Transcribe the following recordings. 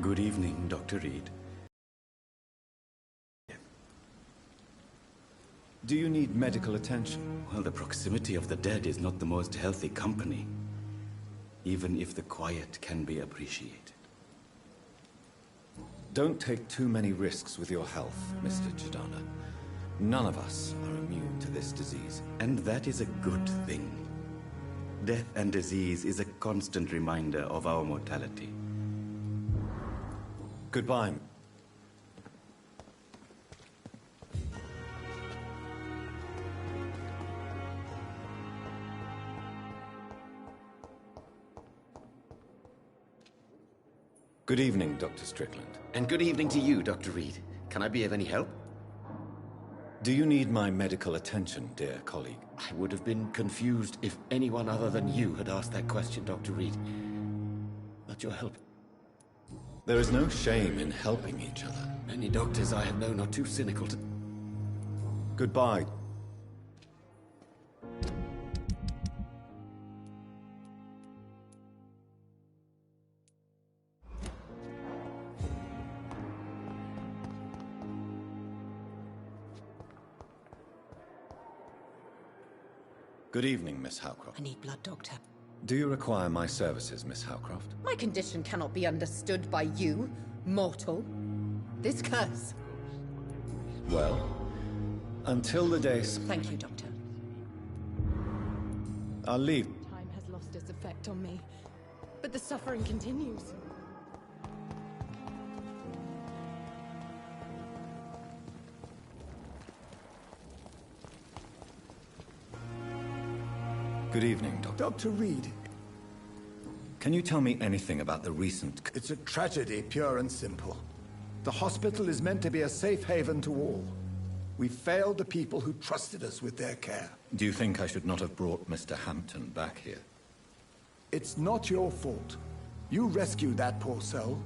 Good evening, Dr. Reed. Do you need medical attention? Well, the proximity of the dead is not the most healthy company, even if the quiet can be appreciated. Don't take too many risks with your health, Mr. Chidana. None of us are immune to this disease. And that is a good thing. Death and disease is a constant reminder of our mortality. Goodbye. Good evening, Dr. Strickland. And good evening to you, Dr. Reed. Can I be of any help? Do you need my medical attention, dear colleague? I would have been confused if anyone other than you had asked that question, Dr. Reed. But your help. There is no shame in helping each other. Many doctors I have known are too cynical to... Goodbye. Good evening, Miss Howcroft. I need blood, Doctor. Do you require my services, Miss Howcroft? My condition cannot be understood by you, mortal. This curse. Well, until the day... Thank you, Doctor. I'll leave. Time has lost its effect on me, but the suffering continues. Good evening, Doctor. Dr. Reed. Can you tell me anything about the recent... It's a tragedy, pure and simple. The hospital is meant to be a safe haven to all. We failed the people who trusted us with their care. Do you think I should not have brought Mr. Hampton back here? It's not your fault. You rescued that poor soul.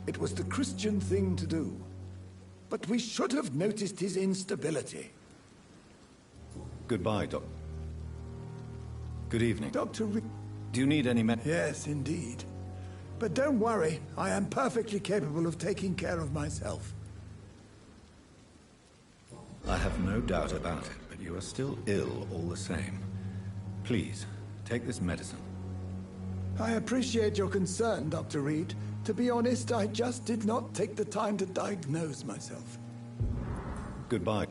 It was the Christian thing to do. But we should have noticed his instability. Goodbye, Doc. Good evening. Dr. Reed. Do you need any Yes, indeed. But don't worry, I am perfectly capable of taking care of myself. I have no doubt about it, but you are still ill all the same. Please, take this medicine. I appreciate your concern, Dr. Reed. To be honest, I just did not take the time to diagnose myself. Goodbye.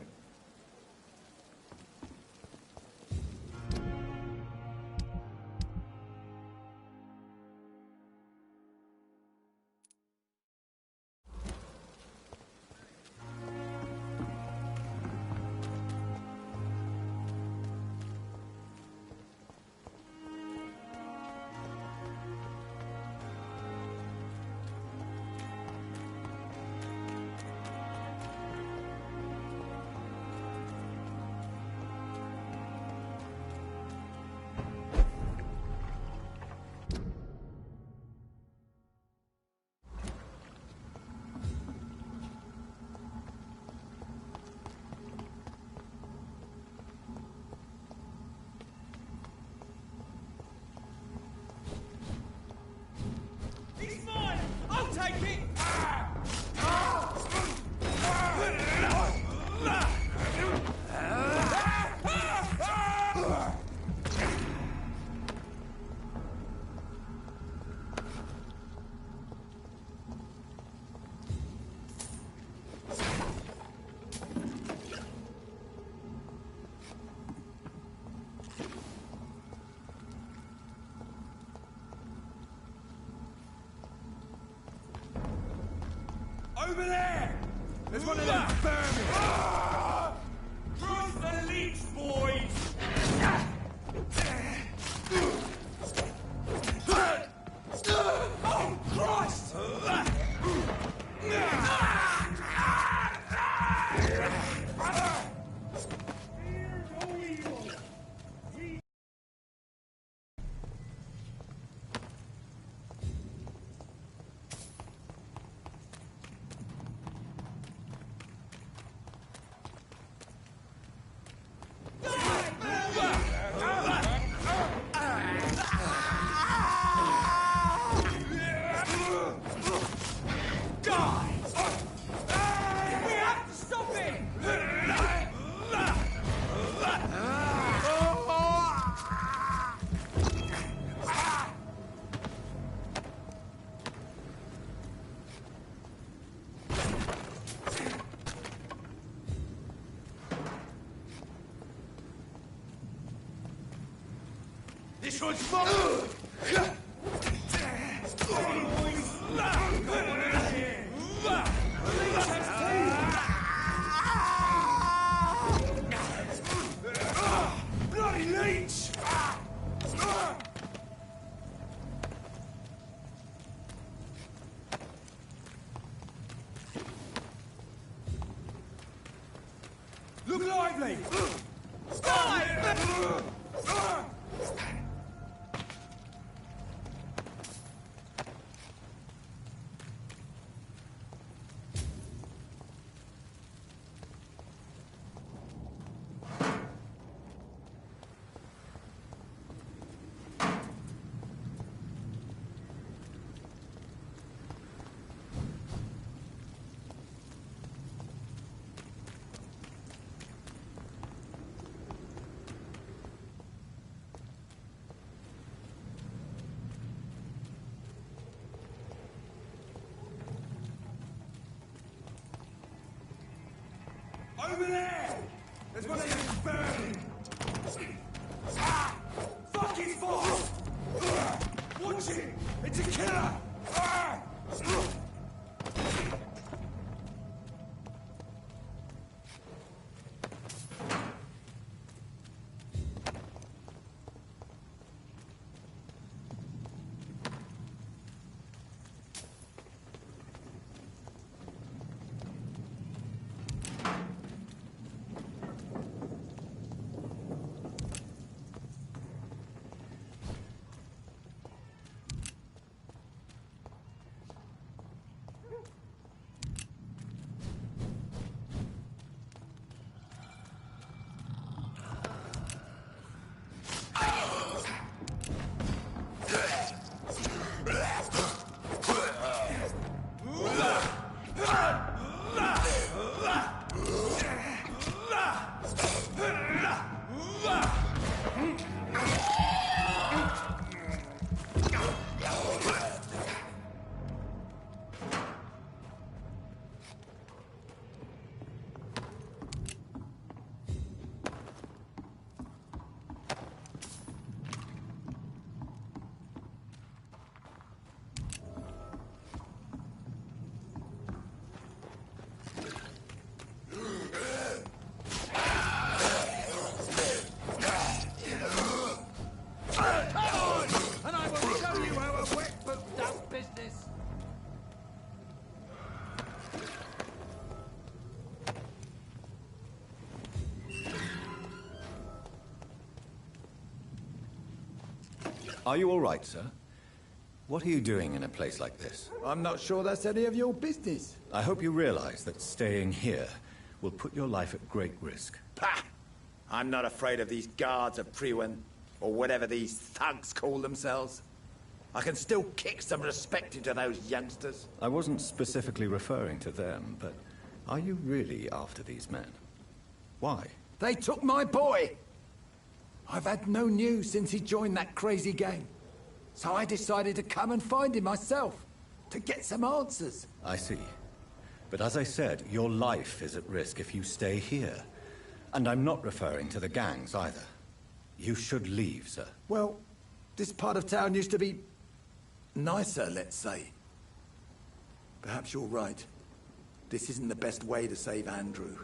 Over there! There's one of them vermin! Who's the leech, boys? Oh, Christ! This one's mine! Bloody leech! Look lively! Over there! There's one of these burning! Fuck his boss! Watch it! It's a killer! Are you all right, sir? What are you doing in a place like this? I'm not sure that's any of your business. I hope you realize that staying here will put your life at great risk. Pah! I'm not afraid of these guards of Priwen, or whatever these thugs call themselves. I can still kick some respect into those youngsters. I wasn't specifically referring to them, but are you really after these men? Why? They took my boy! I've had no news since he joined that crazy gang. So I decided to come and find him myself, to get some answers. I see. But as I said, your life is at risk if you stay here. And I'm not referring to the gangs either. You should leave, sir. Well, this part of town used to be nicer, let's say. Perhaps you're right. This isn't the best way to save Andrew.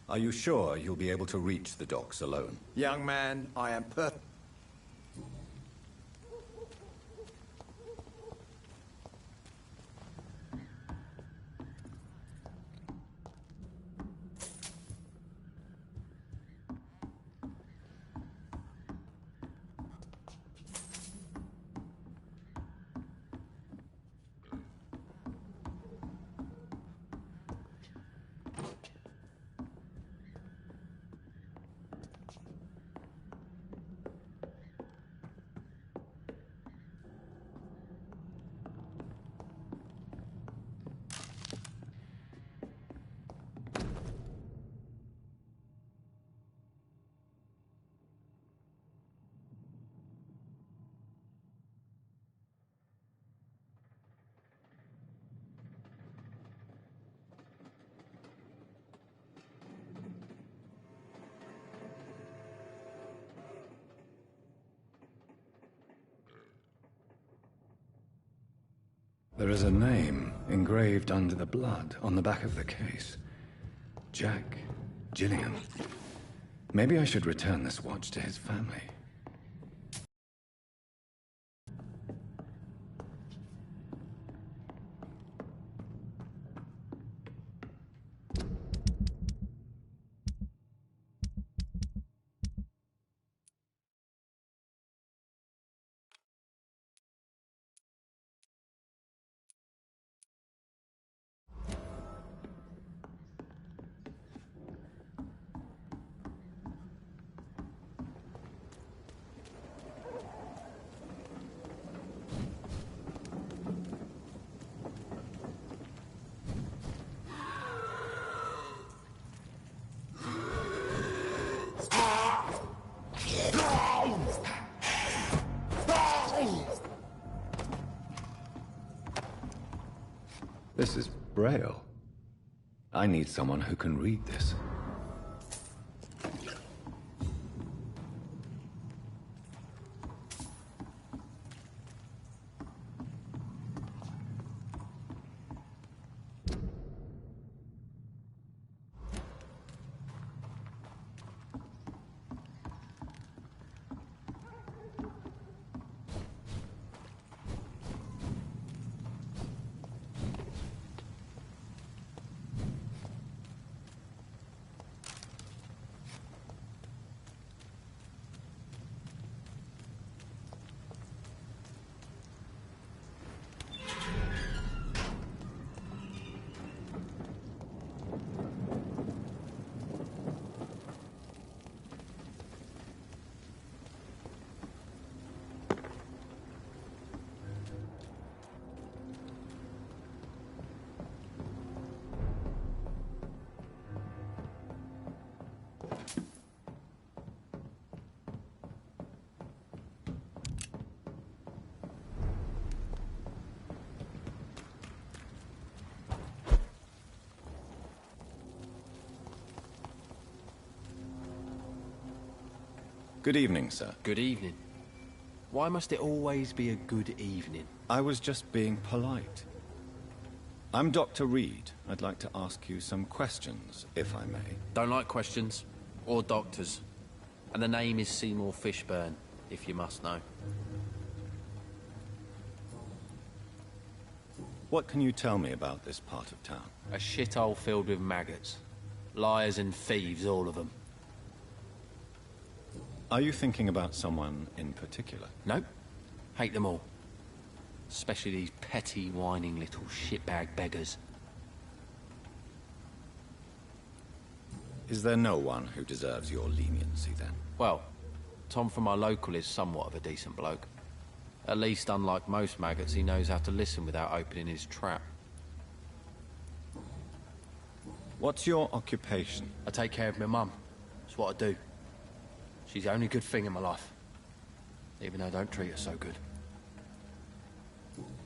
Are you sure you'll be able to reach the docks alone? Young man, I am There is a name engraved under the blood on the back of the case. Jack Gillian. Maybe I should return this watch to his family. This is Braille. I need someone who can read this. Good evening, sir. Good evening. Why must it always be a good evening? I was just being polite. I'm Dr. Reed. I'd like to ask you some questions, if I may. Don't like questions. Or doctors. And the name is Seymour Fishburne, if you must know. What can you tell me about this part of town? A shithole filled with maggots. Liars and thieves, all of them. Are you thinking about someone in particular? Nope. Hate them all. Especially these petty, whining little shitbag beggars. Is there no one who deserves your leniency, then? Well, Tom from our local is somewhat of a decent bloke. At least, unlike most maggots, he knows how to listen without opening his trap. What's your occupation? I take care of my mum. That's what I do. She's the only good thing in my life. Even though I don't treat her so good.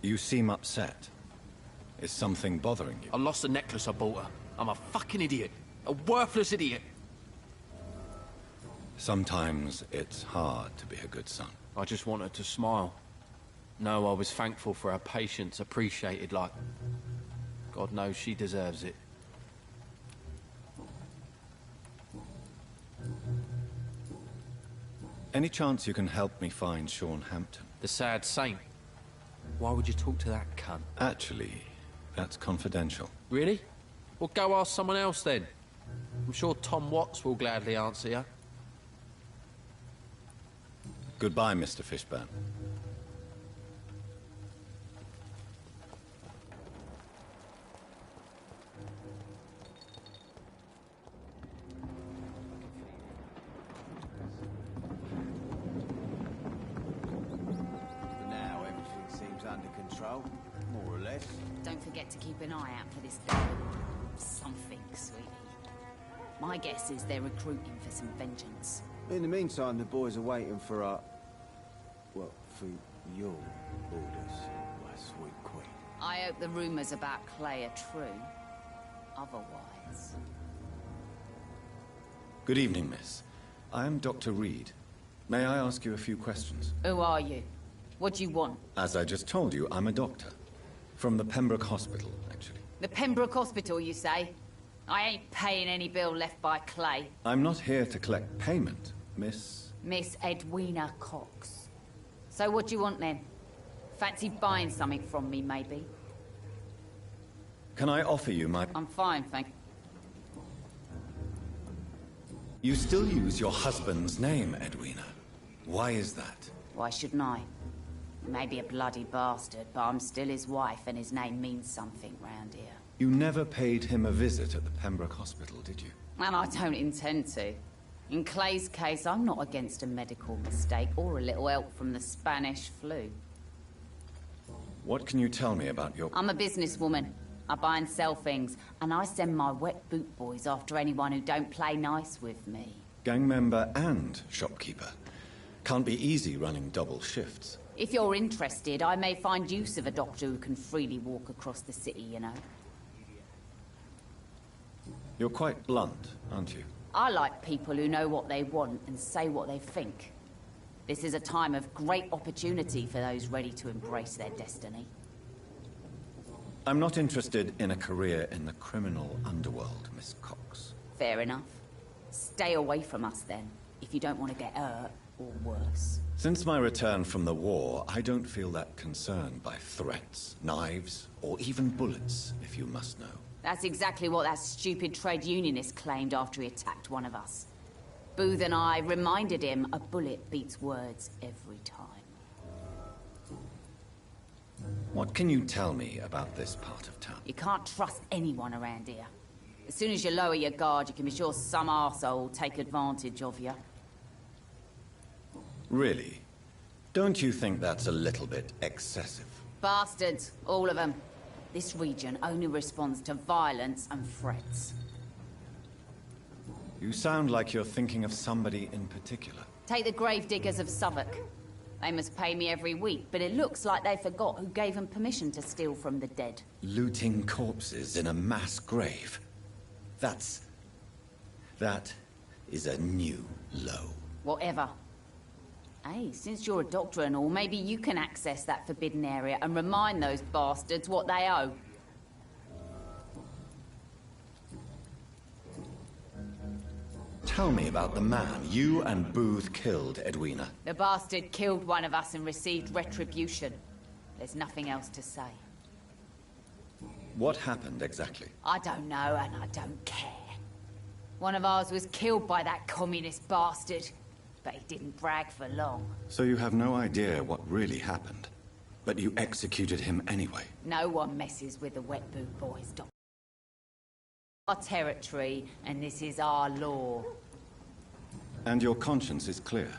You seem upset. Is something bothering you? I lost the necklace I bought her. I'm a fucking idiot. A worthless idiot. Sometimes it's hard to be a good son. I just want her to smile. No, I was thankful for her patience, appreciated like... God knows she deserves it. Any chance you can help me find Sean Hampton? The sad saint. Why would you talk to that cunt? Actually, that's confidential. Really? Well, go ask someone else then. I'm sure Tom Watts will gladly answer you. Goodbye, Mr. Fishburne. More or less. Don't forget to keep an eye out for this something, sweetie. My guess is they're recruiting for some vengeance. In the meantime, the boys are waiting for our... well, for your orders, my sweet queen. I hope the rumours about Clay are true. Otherwise... Good evening, miss. I am Dr. Reed. May I ask you a few questions? Who are you? What do you want? As I just told you, I'm a doctor. From the Pembroke Hospital, actually. The Pembroke Hospital, you say? I ain't paying any bill left by Clay. I'm not here to collect payment, Miss... Miss Edwina Cox. So what do you want then? Fancy buying something from me, maybe? Can I offer you my... I'm fine, thank you. You still use your husband's name, Edwina. Why is that? Why shouldn't I? He may be a bloody bastard, but I'm still his wife, and his name means something round here. You never paid him a visit at the Pembroke Hospital, did you? And I don't intend to. In Clay's case, I'm not against a medical mistake or a little help from the Spanish flu. What can you tell me about your... I'm a businesswoman. I buy and sell things, and I send my wet boot boys after anyone who don't play nice with me. Gang member and shopkeeper. Can't be easy running double shifts. If you're interested, I may find use of a doctor who can freely walk across the city, you know. You're quite blunt, aren't you? I like people who know what they want and say what they think. This is a time of great opportunity for those ready to embrace their destiny. I'm not interested in a career in the criminal underworld, Miss Cox. Fair enough. Stay away from us then, if you don't want to get hurt or worse. Since my return from the war, I don't feel that concerned by threats, knives, or even bullets, if you must know. That's exactly what that stupid trade unionist claimed after he attacked one of us. Booth and I reminded him a bullet beats words every time. What can you tell me about this part of town? You can't trust anyone around here. As soon as you lower your guard, you can be sure some arsehole will take advantage of you. Really? Don't you think that's a little bit excessive? Bastards, all of them. This region only responds to violence and threats. You sound like you're thinking of somebody in particular. Take the gravediggers of Southwark. They must pay me every week, but it looks like they forgot who gave them permission to steal from the dead. Looting corpses in a mass grave. That is a new low. Whatever. Hey, since you're a doctor and all, maybe you can access that forbidden area and remind those bastards what they owe. Tell me about the man you and Booth killed, Edwina. The bastard killed one of us and received retribution. There's nothing else to say. What happened exactly? I don't know, and I don't care. One of ours was killed by that communist bastard, but he didn't brag for long. So you have no idea what really happened, but you executed him anyway? No one messes with the wet boot boys, Doctor. Our territory, and this is our law. And your conscience is clear.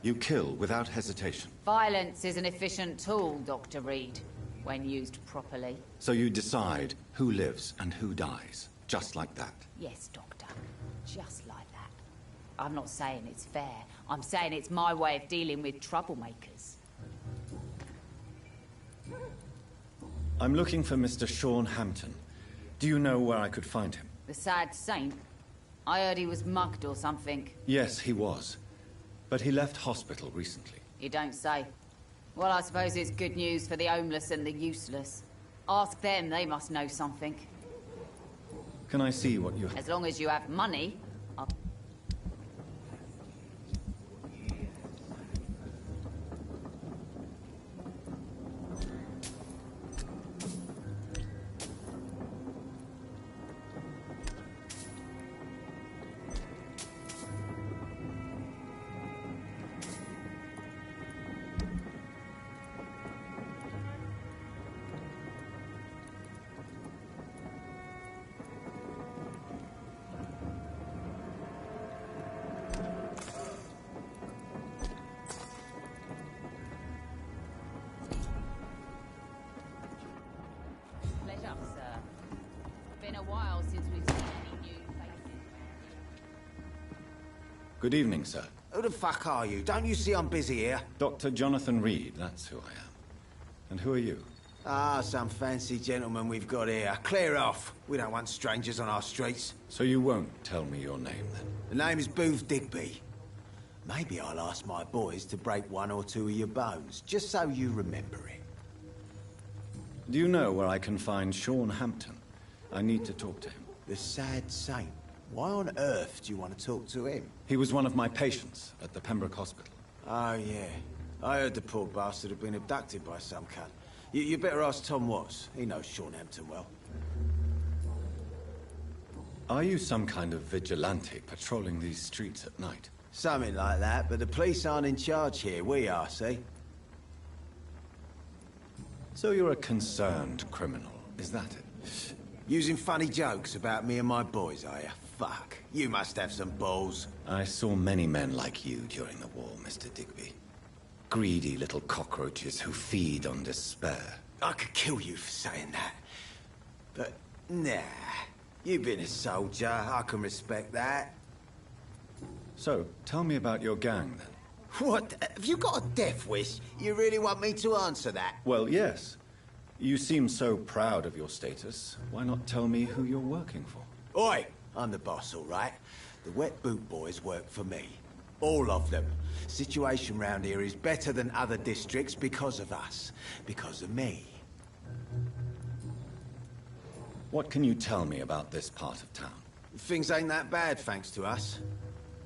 You kill without hesitation. Violence is an efficient tool, Dr. Reed, when used properly. So you decide who lives and who dies, just like that? Yes, Doctor. Just like that. I'm not saying it's fair. I'm saying it's my way of dealing with troublemakers. I'm looking for Mr. Sean Hampton. Do you know where I could find him? The sad saint? I heard he was mugged or something. Yes, he was. But he left hospital recently. You don't say. Well, I suppose it's good news for the homeless and the useless. Ask them, they must know something. Can I see what you have? As long as you have money, I'll... Good evening, sir. Who the fuck are you? Don't you see I'm busy here? Dr. Jonathan Reed, that's who I am. And who are you? Ah, some fancy gentleman we've got here. Clear off. We don't want strangers on our streets. So you won't tell me your name, then? The name is Booth Digby. Maybe I'll ask my boys to break one or two of your bones, just so you remember it. Do you know where I can find Sean Hampton? I need to talk to him. The sad saint. Why on earth do you want to talk to him? He was one of my patients at the Pembroke Hospital. Oh, yeah. I heard the poor bastard had been abducted by some cunt. You better ask Tom Watts. He knows Sean Hampton well. Are you some kind of vigilante patrolling these streets at night? Something like that, but the police aren't in charge here. We are, see? So you're a concerned criminal, is that it? Using funny jokes about me and my boys, are you? Fuck. You must have some balls. I saw many men like you during the war, Mr. Digby. Greedy little cockroaches who feed on despair. I could kill you for saying that. But, nah. You've been a soldier. I can respect that. So, tell me about your gang, then. What? Have you got a death wish? You really want me to answer that? Well, yes. You seem so proud of your status. Why not tell me who you're working for? Oi! I'm the boss, all right? The Wet Boot Boys work for me. All of them. Situation round here is better than other districts because of us. Because of me. What can you tell me about this part of town? Things ain't that bad, thanks to us.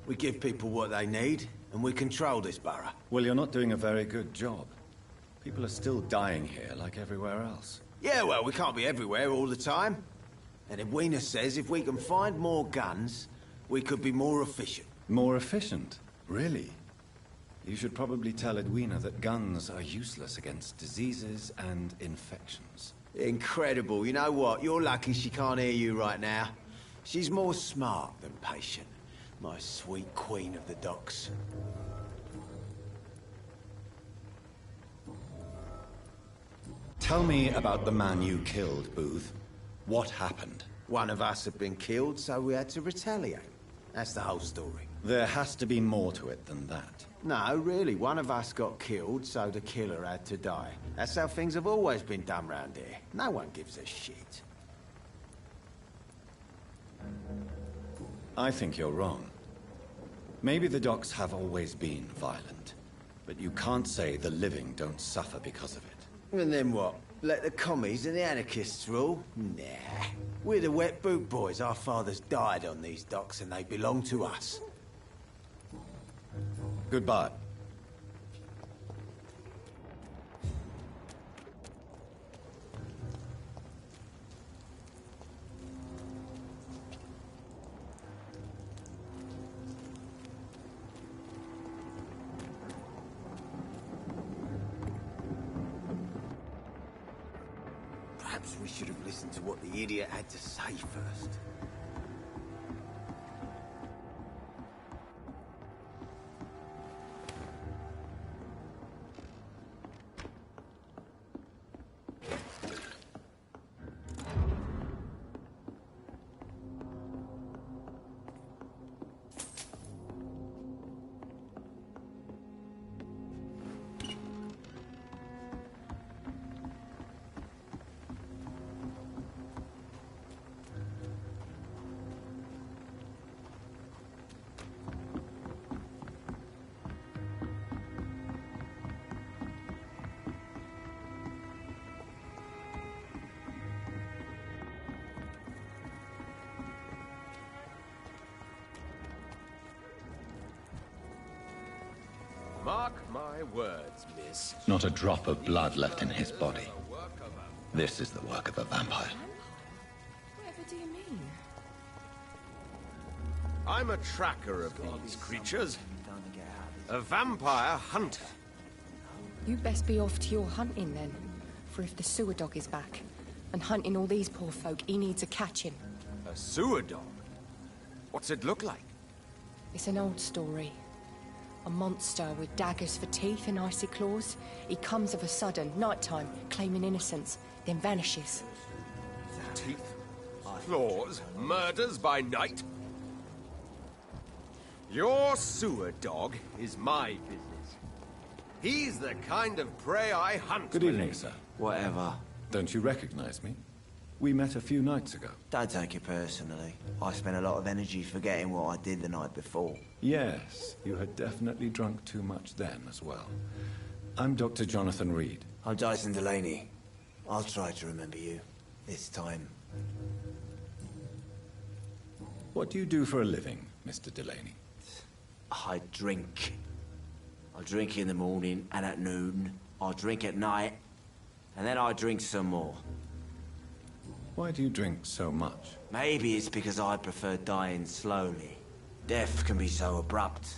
We give people what they need, and we control this borough. Well, you're not doing a very good job. People are still dying here like everywhere else. Yeah, well, we can't be everywhere all the time. And Edwina says if we can find more guns, we could be more efficient. More efficient? Really? You should probably tell Edwina that guns are useless against diseases and infections. Incredible. You know what? You're lucky she can't hear you right now. She's more smart than patient. My sweet queen of the docks. Tell me about the man you killed, Booth. What happened? One of us had been killed, so we had to retaliate. That's the whole story. There has to be more to it than that. No, really. One of us got killed, so the killer had to die. That's how things have always been done round here. No one gives a shit. I think you're wrong. Maybe the docks have always been violent, but you can't say the living don't suffer because of it. And then what? Let the commies and the anarchists rule? Nah. We're the Wet Boot Boys. Our fathers died on these docks and they belong to us. Goodbye. Perhaps we should have listened to what the idiot had to say first. Mark my words, miss. Not a drop of blood left in his body. This is the work of a vampire. Whatever do you mean? I'm a tracker of these creatures. A vampire hunter. You best be off to your hunting then. For if the sewer dog is back, and hunting all these poor folk, he needs a catching. A sewer dog? What's it look like? It's an old story. A monster with daggers for teeth and icy claws. He comes of a sudden, nighttime, claiming innocence, then vanishes. Teeth, claws, murders by night? Your sewer dog is my business. He's the kind of prey I hunt. Good evening, sir. Whatever. Don't you recognize me? We met a few nights ago. Don't take it personally. I spent a lot of energy forgetting what I did the night before. Yes, you had definitely drunk too much then as well. I'm Dr. Jonathan Reed. I'm Dyson Delaney. I'll try to remember you. This time. What do you do for a living, Mr. Delaney? I drink. I drink in the morning and at noon. I drink at night. And then I drink some more. Why do you drink so much? Maybe it's because I prefer dying slowly. Death can be so abrupt.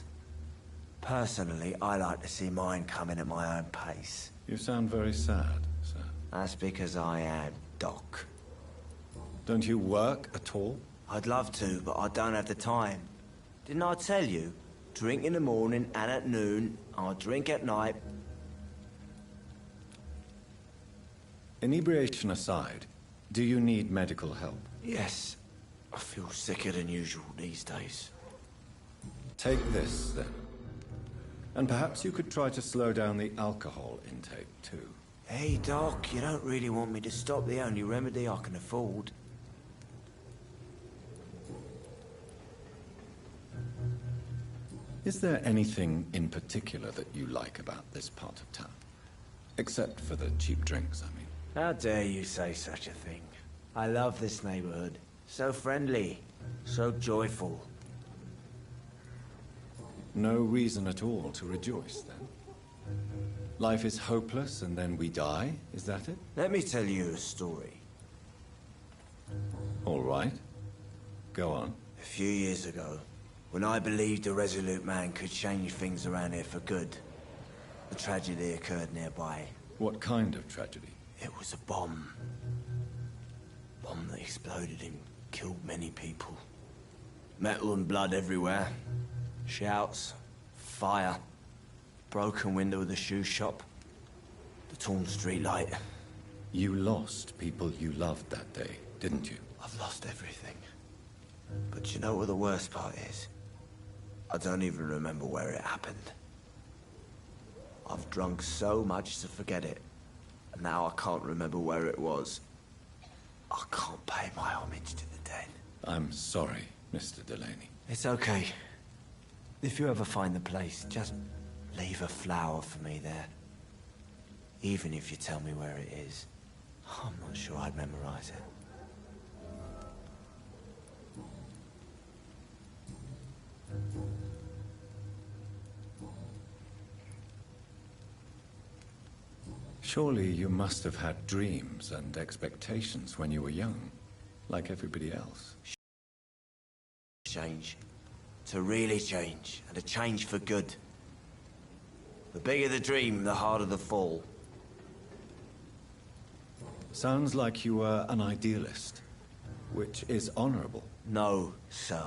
Personally, I like to see mine coming at my own pace. You sound very sad, sir. That's because I am, Doc. Don't you work at all? I'd love to, but I don't have the time. Didn't I tell you? Drink in the morning and at noon. I drink at night. Inebriation aside, do you need medical help? Yes. I feel sicker than usual these days. Take this, then. And perhaps you could try to slow down the alcohol intake, too. Hey, Doc, you don't really want me to stop the only remedy I can afford. Is there anything in particular that you like about this part of town? Except for the cheap drinks, I mean. How dare you say such a thing? I love this neighborhood. So friendly. So joyful. No reason at all to rejoice, then? Life is hopeless and then we die, is that it? Let me tell you a story. All right. Go on. A few years ago, when I believed a resolute man could change things around here for good, a tragedy occurred nearby. What kind of tragedy? It was a bomb. Bomb that exploded and killed many people. Metal and blood everywhere. Shouts, fire, broken window of the shoe shop, the torn street light. You lost people you loved that day, didn't you? I've lost everything. But you know what the worst part is? I don't even remember where it happened. I've drunk so much to forget it, and now I can't remember where it was. I can't pay my homage to the dead. I'm sorry, Mr. Delaney. It's okay. If you ever find the place, just leave a flower for me there. Even if you tell me where it is. I'm not sure I'd memorize it. Surely you must have had dreams and expectations when you were young, like everybody else. Change. To really change, and to change for good. The bigger the dream, the harder the fall. Sounds like you were an idealist, which is honorable. No, sir.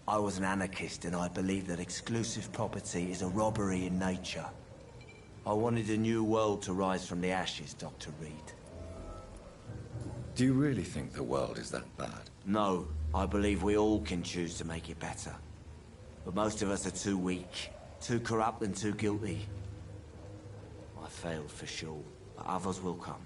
I was an anarchist, and I believe that exclusive property is a robbery in nature. I wanted a new world to rise from the ashes, Dr. Reed. Do you really think the world is that bad? No, I believe we all can choose to make it better. But most of us are too weak, too corrupt and too guilty. I failed for sure, but others will come.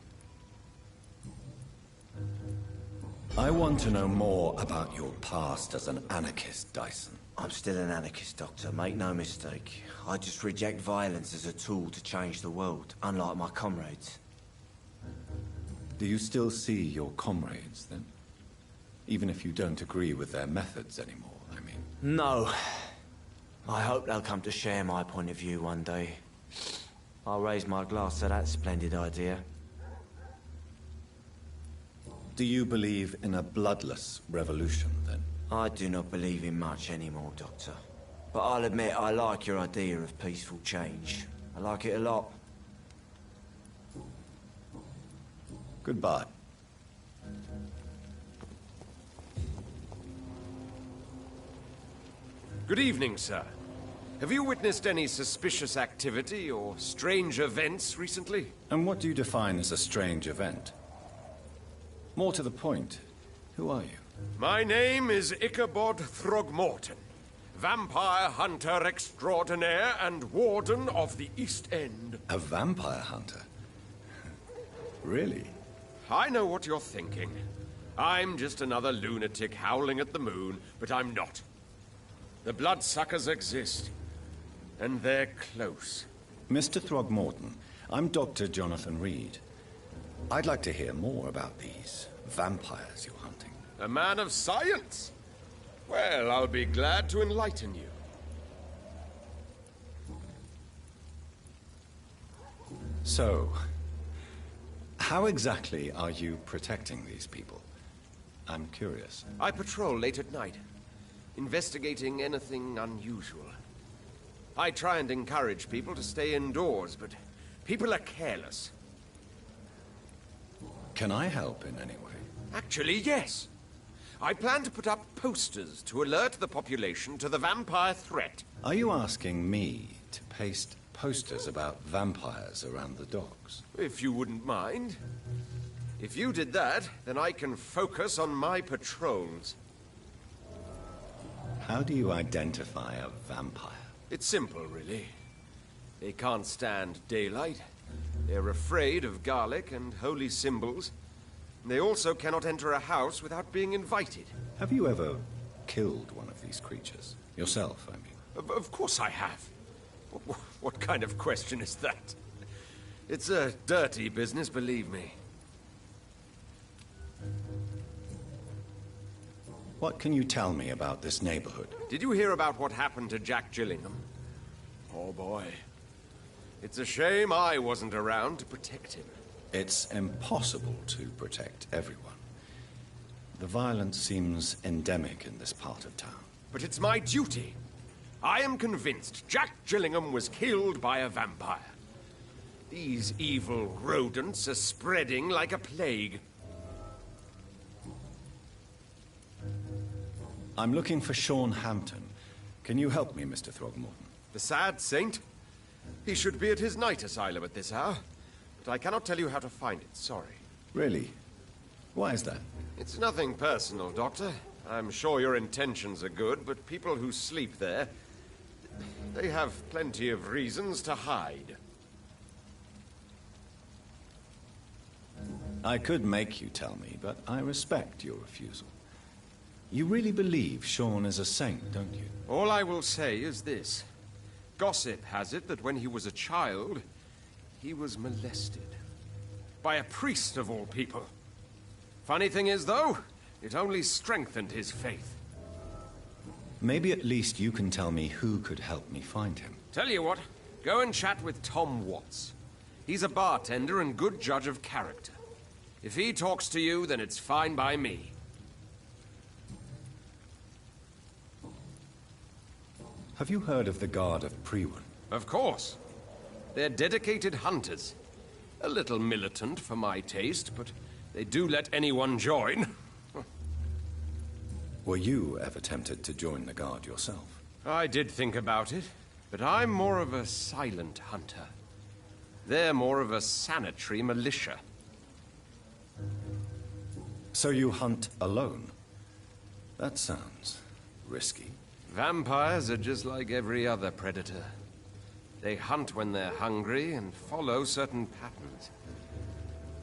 I want to know more about your past as an anarchist, Dyson. I'm still an anarchist, Doctor, make no mistake. I just reject violence as a tool to change the world, unlike my comrades. Do you still see your comrades, then? Even if you don't agree with their methods anymore, I mean. No. I hope they'll come to share my point of view one day. I'll raise my glass to that splendid idea. Do you believe in a bloodless revolution, then? I do not believe in much anymore, Doctor. But I'll admit I like your idea of peaceful change. I like it a lot. Goodbye. Good evening, sir. Have you witnessed any suspicious activity or strange events recently? And what do you define as a strange event? More to the point, who are you? My name is Ichabod Throgmorton, vampire hunter extraordinaire and warden of the East End. A vampire hunter? Really? I know what you're thinking. I'm just another lunatic howling at the moon, but I'm not. The bloodsuckers exist, and they're close. Mr. Throgmorton, I'm Dr. Jonathan Reed. I'd like to hear more about these vampires you're hunting. A man of science? Well, I'll be glad to enlighten you. So, how exactly are you protecting these people? I'm curious. I patrol late at night, investigating anything unusual. I try and encourage people to stay indoors, but people are careless. Can I help in any way? Actually, yes. I plan to put up posters to alert the population to the vampire threat. Are you asking me to paste posters about vampires around the docks? If you wouldn't mind. If you did that, then I can focus on my patrols. How do you identify a vampire? It's simple, really. They can't stand daylight. They're afraid of garlic and holy symbols. They also cannot enter a house without being invited. Have you ever killed one of these creatures? Yourself, I mean. Of course I have. What kind of question is that? It's a dirty business, believe me. What can you tell me about this neighborhood? Did you hear about what happened to Jack Gillingham? Oh boy. It's a shame I wasn't around to protect him. It's impossible to protect everyone. The violence seems endemic in this part of town. But it's my duty. I am convinced Jack Gillingham was killed by a vampire. These evil rodents are spreading like a plague. I'm looking for Sean Hampton. Can you help me, Mr. Throgmorton? The sad saint? He should be at his night asylum at this hour. But I cannot tell you how to find it, sorry. Really? Why is that? It's nothing personal, Doctor. I'm sure your intentions are good, but people who sleep there, they have plenty of reasons to hide. I could make you tell me, but I respect your refusal. You really believe Sean is a saint, don't you? All I will say is this. Gossip has it that when he was a child, he was molested. By a priest of all people. Funny thing is, though, it only strengthened his faith. Maybe at least you can tell me who could help me find him. Tell you what, go and chat with Tom Watts. He's a bartender and good judge of character. If he talks to you, then it's fine by me. Have you heard of the Guard of Priwen? Of course. They're dedicated hunters. A little militant for my taste, but they do let anyone join. Were you ever tempted to join the Guard yourself? I did think about it, but I'm more of a silent hunter. They're more of a sanitary militia. So you hunt alone? That sounds risky. Vampires are just like every other predator. They hunt when they're hungry and follow certain patterns.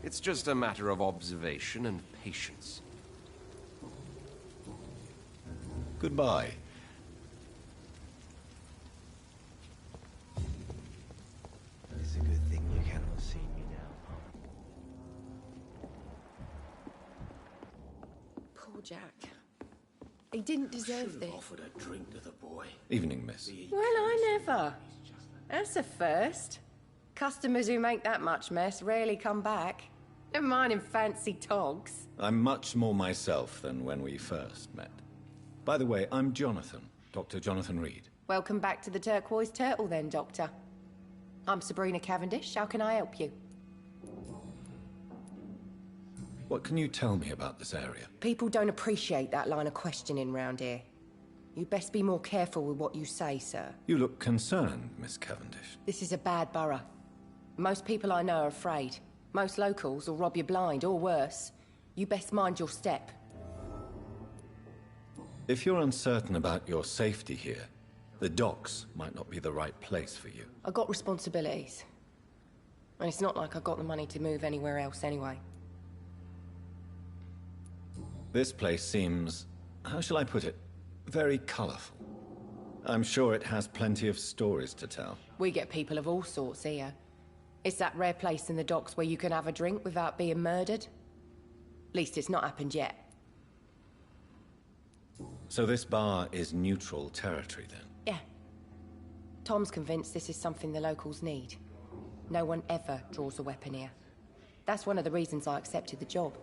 It's just a matter of observation and patience. Goodbye. It's a good thing you cannot see me now. Poor Jack. He didn't deserve this. Offered a drink to the boy. Evening, miss. Well, I never. That's a first. Customers who make that much mess rarely come back. Never mind in fancy togs. I'm much more myself than when we first met. By the way, I'm Jonathan, Dr. Jonathan Reed. Welcome back to the Turquoise Turtle then, Doctor. I'm Sabrina Cavendish. How can I help you? What can you tell me about this area? People don't appreciate that line of questioning round here. You'd best be more careful with what you say, sir. You look concerned, Miss Cavendish. This is a bad borough. Most people I know are afraid. Most locals will rob you blind, or worse. You best mind your step. If you're uncertain about your safety here, the docks might not be the right place for you. I got responsibilities. And it's not like I got the money to move anywhere else anyway. This place seems, how shall I put it, very colorful. I'm sure it has plenty of stories to tell. We get people of all sorts here. It's that rare place in the docks where you can have a drink without being murdered. Least it's not happened yet. So this bar is neutral territory, then? Yeah. Tom's convinced this is something the locals need. No one ever draws a weapon here. That's one of the reasons I accepted the job.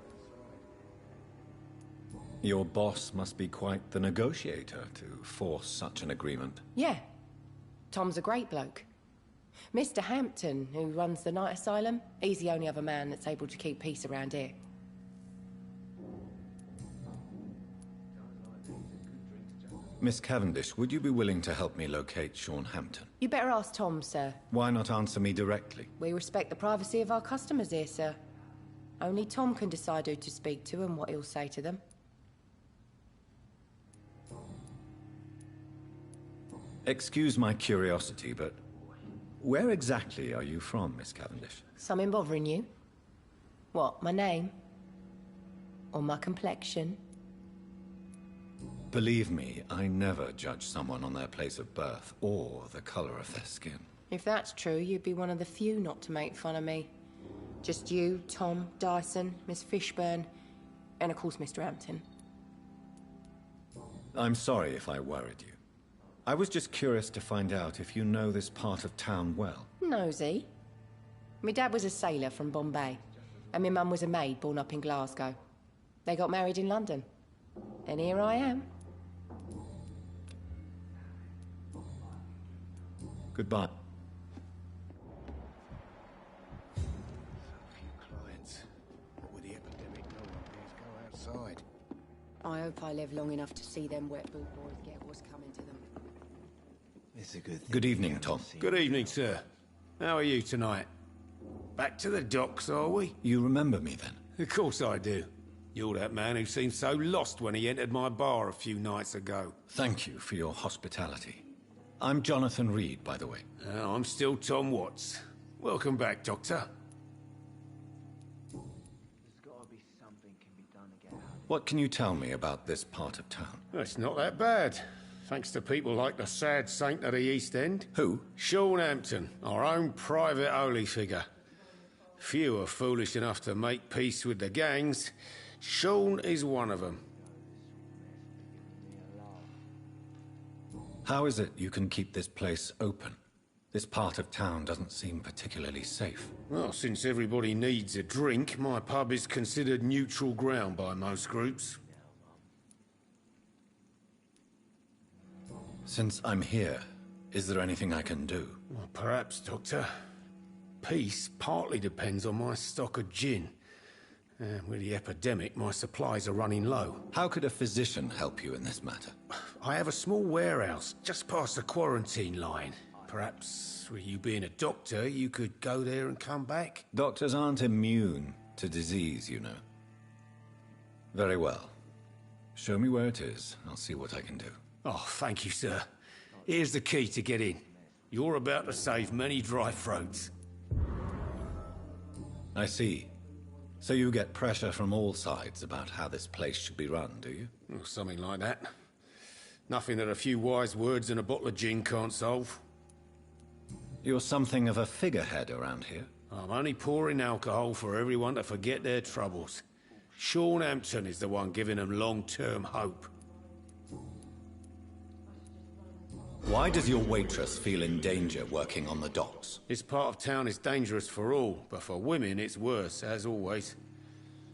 Your boss must be quite the negotiator to force such an agreement. Yeah. Tom's a great bloke. Mr. Hampton, who runs the night asylum, he's the only other man that's able to keep peace around here. Miss Cavendish, would you be willing to help me locate Sean Hampton? You better ask Tom, sir. Why not answer me directly? We respect the privacy of our customers here, sir. Only Tom can decide who to speak to and what he'll say to them. Excuse my curiosity, but where exactly are you from, Miss Cavendish? Something bothering you? What, my name? Or my complexion? Believe me, I never judge someone on their place of birth or the color of their skin. If that's true, you'd be one of the few not to make fun of me. Just you, Tom, Dyson, Miss Fishburne, and of course Mr. Hampton. I'm sorry if I worried you. I was just curious to find out if you know this part of town well. Nosy. My dad was a sailor from Bombay, and my mum was a maid born up in Glasgow. They got married in London. And here I am. Goodbye. Clients. What with the epidemic, no one dares go outside. I hope I live long enough to see them wet boot boys get what's coming to them. It's a good thing. Good evening, Tom. Good evening, sir. How are you tonight? Back to the docks, are we? You remember me then? Of course I do. You're that man who seemed so lost when he entered my bar a few nights ago. Thank you for your hospitality. I'm Jonathan Reed, by the way. I'm still Tom Watts. Welcome back, Doctor. There's gotta be something can be done to get out. What can you tell me about this part of town? It's not that bad. Thanks to people like the sad saint of the East End. Who? Sean Hampton, our own private holy figure. Few are foolish enough to make peace with the gangs. Sean is one of them. How is it you can keep this place open? This part of town doesn't seem particularly safe. Well, since everybody needs a drink, my pub is considered neutral ground by most groups. Since I'm here, is there anything I can do? Well, perhaps, Doctor. Peace partly depends on my stock of gin. With the epidemic, my supplies are running low. How could a physician help you in this matter? I have a small warehouse just past the quarantine line. Perhaps, with you being a doctor, you could go there and come back? Doctors aren't immune to disease, you know. Very well. Show me where it is. I'll see what I can do. Oh, thank you, sir. Here's the key to get in. You're about to save many dry throats. I see. So you get pressure from all sides about how this place should be run, do you? Well, something like that. Nothing that a few wise words and a bottle of gin can't solve. You're something of a figurehead around here. I'm only pouring alcohol for everyone to forget their troubles. Sean Hampton is the one giving them long-term hope. Why does your waitress feel in danger working on the docks? This part of town is dangerous for all, but for women it's worse, as always.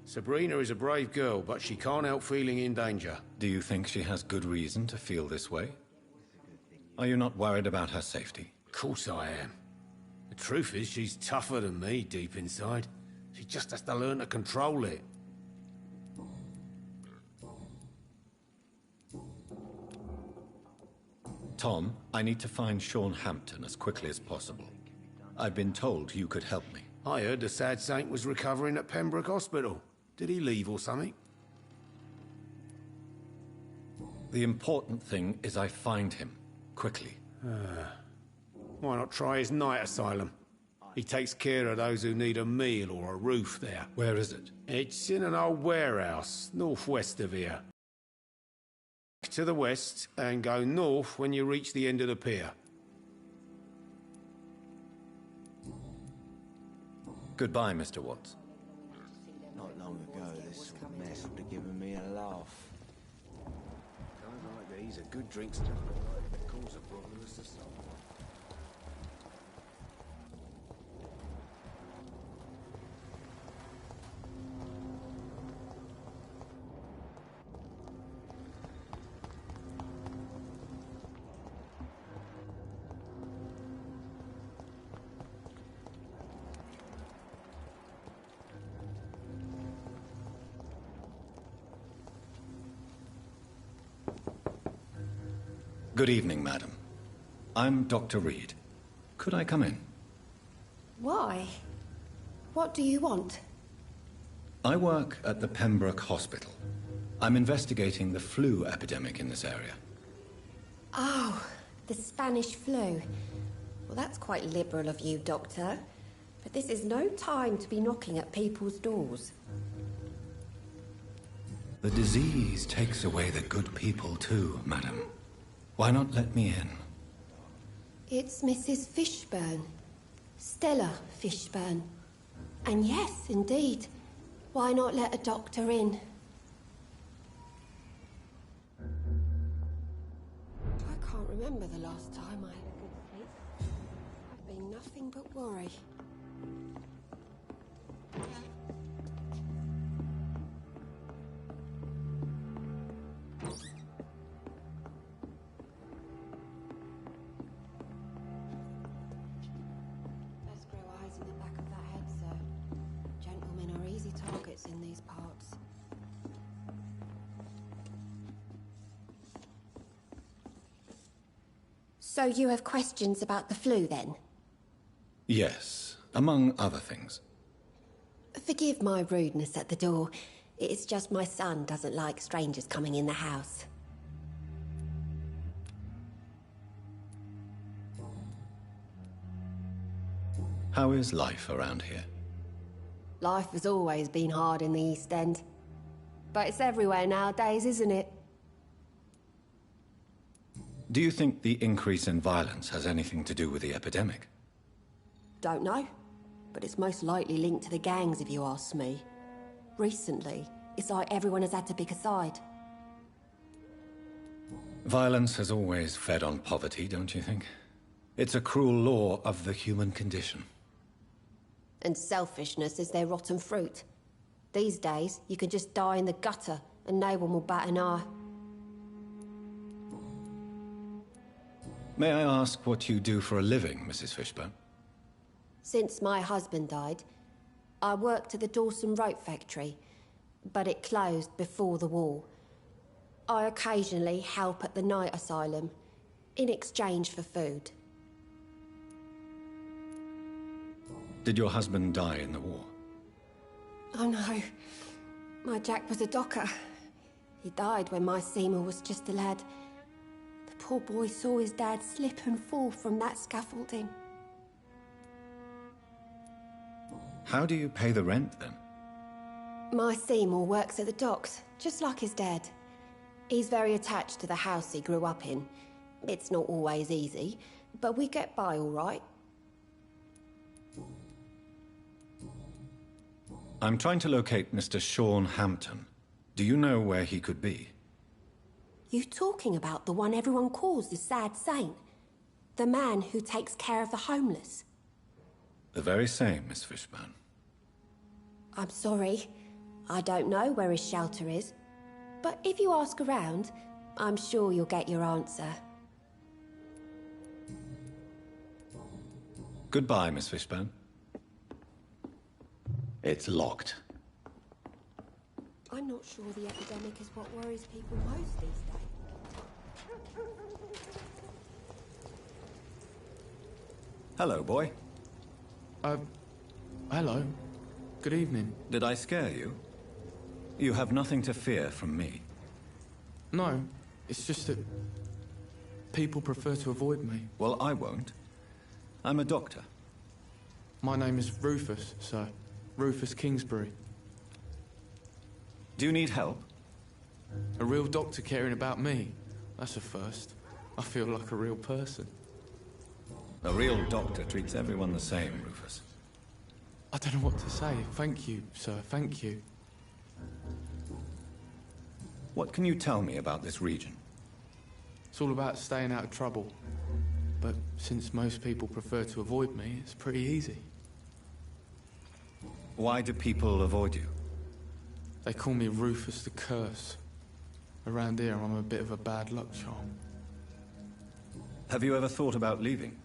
Sabrina is a brave girl, but she can't help feeling in danger. Do you think she has good reason to feel this way? Are you not worried about her safety? Of course I am. The truth is, she's tougher than me deep inside. She just has to learn to control it. Tom, I need to find Sean Hampton as quickly as possible. I've been told you could help me. I heard the sad saint was recovering at Pembroke Hospital. Did he leave or something? The important thing is I find him, quickly. Why not try his night asylum? He takes care of those who need a meal or a roof there. Where is it? It's in an old warehouse, northwest of here. To the west and go north when you reach the end of the pier. Goodbye, Mr. Watts. Not long ago, this sort of mess would have given me a laugh. Times like these, a good drink's just the cause of problems to solve. Good evening, madam. I'm Dr. Reed. Could I come in? Why? What do you want? I work at the Pembroke Hospital. I'm investigating the flu epidemic in this area. Oh, the Spanish flu. Well, that's quite liberal of you, Doctor. But this is no time to be knocking at people's doors. The disease takes away the good people too, madam. Why not let me in? It's Mrs. Fishburne. Stella Fishburne. And yes, indeed. Why not let a doctor in? I can't remember the last time I had a good sleep. I've been nothing but worry. Best grow eyes in the back of that head, sir. Gentlemen are easy targets in these parts. So you have questions about the flu, then? Yes, among other things. Forgive my rudeness at the door. It's just my son doesn't like strangers coming in the house. How is life around here? Life has always been hard in the East End. But it's everywhere nowadays, isn't it? Do you think the increase in violence has anything to do with the epidemic? Don't know. But it's most likely linked to the gangs, if you ask me. Recently, it's like everyone has had to pick a side. Violence has always fed on poverty, don't you think? It's a cruel law of the human condition. And selfishness is their rotten fruit. These days, you can just die in the gutter and no one will bat an eye. May I ask what you do for a living, Mrs. Fishburne? Since my husband died, I worked at the Dawson Rope factory, but it closed before the war. I occasionally help at the night asylum, in exchange for food. Did your husband die in the war? Oh no, my Jack was a docker. He died when my Seymour was just a lad. The poor boy saw his dad slip and fall from that scaffolding. How do you pay the rent, then? My Seymour works at the docks, just like his dad. He's very attached to the house he grew up in. It's not always easy, but we get by all right. I'm trying to locate Mr. Sean Hampton. Do you know where he could be? You talking about the one everyone calls the sad saint? The man who takes care of the homeless? The very same, Miss Fishburne. I'm sorry. I don't know where his shelter is. But if you ask around, I'm sure you'll get your answer. Goodbye, Miss Fishburne. It's locked. I'm not sure the epidemic is what worries people most these days. Hello, boy. Hello. Good evening. Did I scare you? You have nothing to fear from me. No, it's just that people prefer to avoid me. Well, I won't. I'm a doctor. My name is Rufus, sir. Rufus Kingsbury. Do you need help? A real doctor caring about me. That's a first. I feel like a real person. A real doctor treats everyone the same, Rufus. I don't know what to say. Thank you, sir. Thank you. What can you tell me about this region? It's all about staying out of trouble. But since most people prefer to avoid me, it's pretty easy. Why do people avoid you? They call me Rufus the Curse. Around here, I'm a bit of a bad luck charm. Have you ever thought about leaving?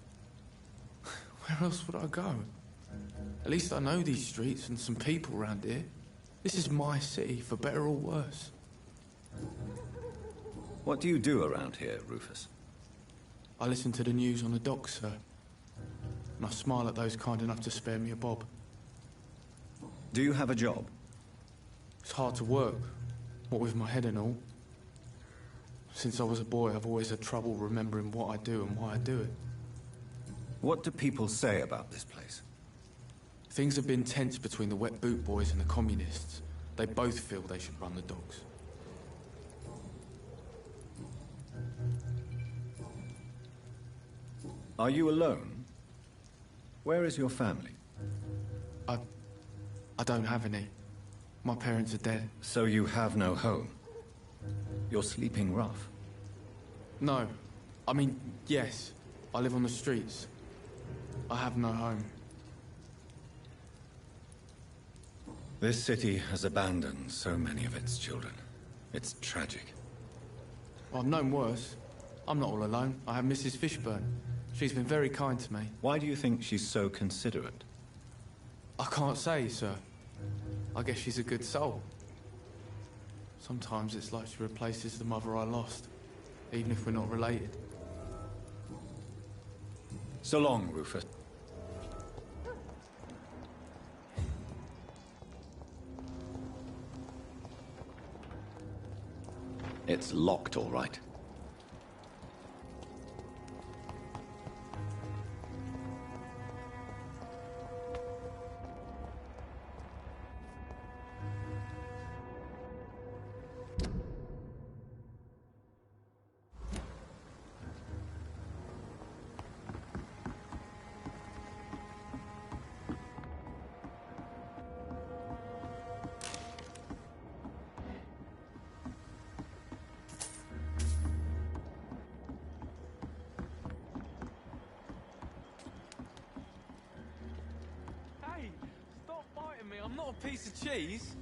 Where else would I go? At least I know these streets and some people around here. This is my city, for better or worse. What do you do around here, Rufus? I listen to the news on the dock, sir. And I smile at those kind enough to spare me a bob. Do you have a job? It's hard to work, what with my head and all. Since I was a boy, I've always had trouble remembering what I do and why I do it. What do people say about this place? Things have been tense between the wet boot boys and the communists. They both feel they should run the docks. Are you alone? Where is your family? I don't have any. My parents are dead. So you have no home? You're sleeping rough? No. I mean, yes. I live on the streets. I have no home. This city has abandoned so many of its children. It's tragic. I've known worse. I'm not all alone. I have Mrs. Fishburne. She's been very kind to me. Why do you think she's so considerate? I can't say, sir. I guess she's a good soul. Sometimes it's like she replaces the mother I lost, even if we're not related. So long, Rufus. It's locked, all right. I'm not a piece of cheese.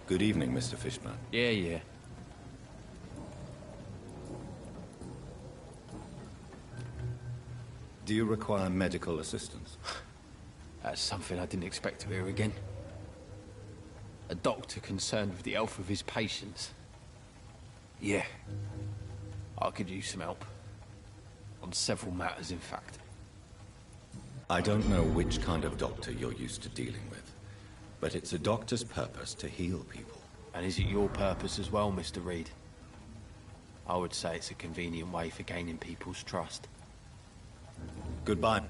Good evening, Mr. Fishburne. Yeah. Do you require medical assistance? That's something I didn't expect to hear again. A doctor concerned with the health of his patients. Yeah. I could use some help. On several matters, in fact. I don't know which kind of doctor you're used to dealing with, but it's a doctor's purpose to heal people. And is it your purpose as well, Mr. Reed? I would say it's a convenient way for gaining people's trust. Goodbye.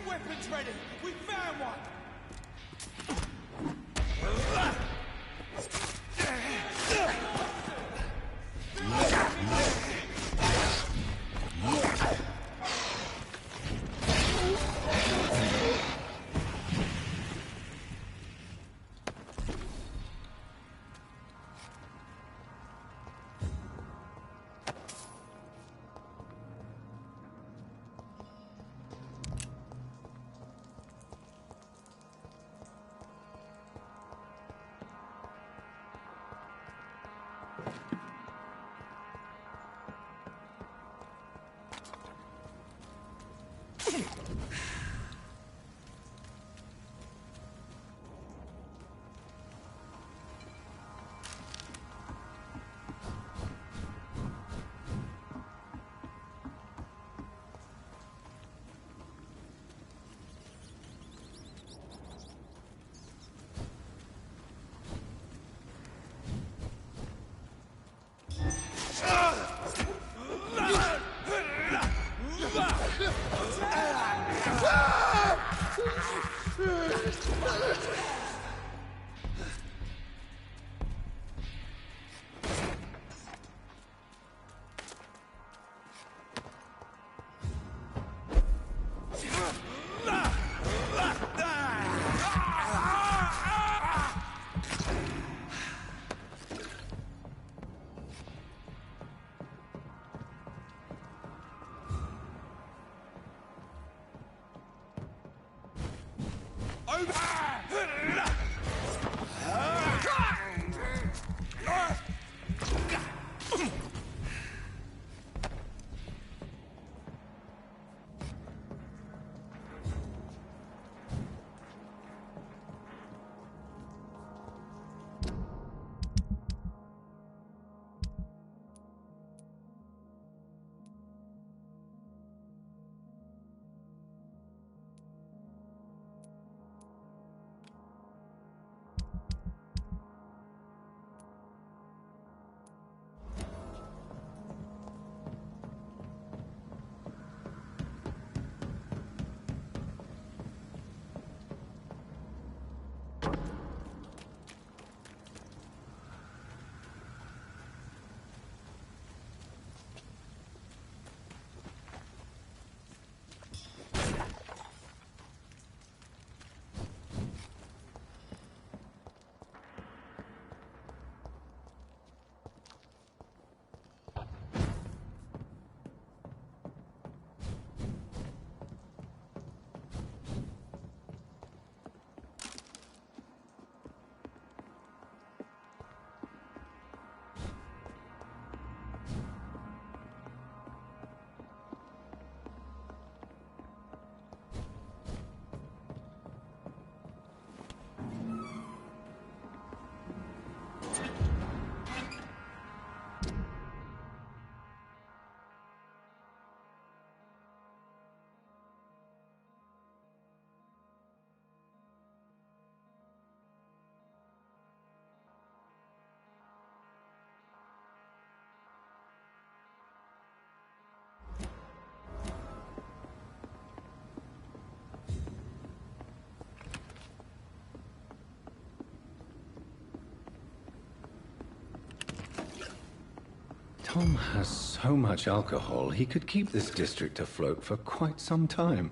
Weapons ready! We found one! Tom has so much alcohol, he could keep this district afloat for quite some time.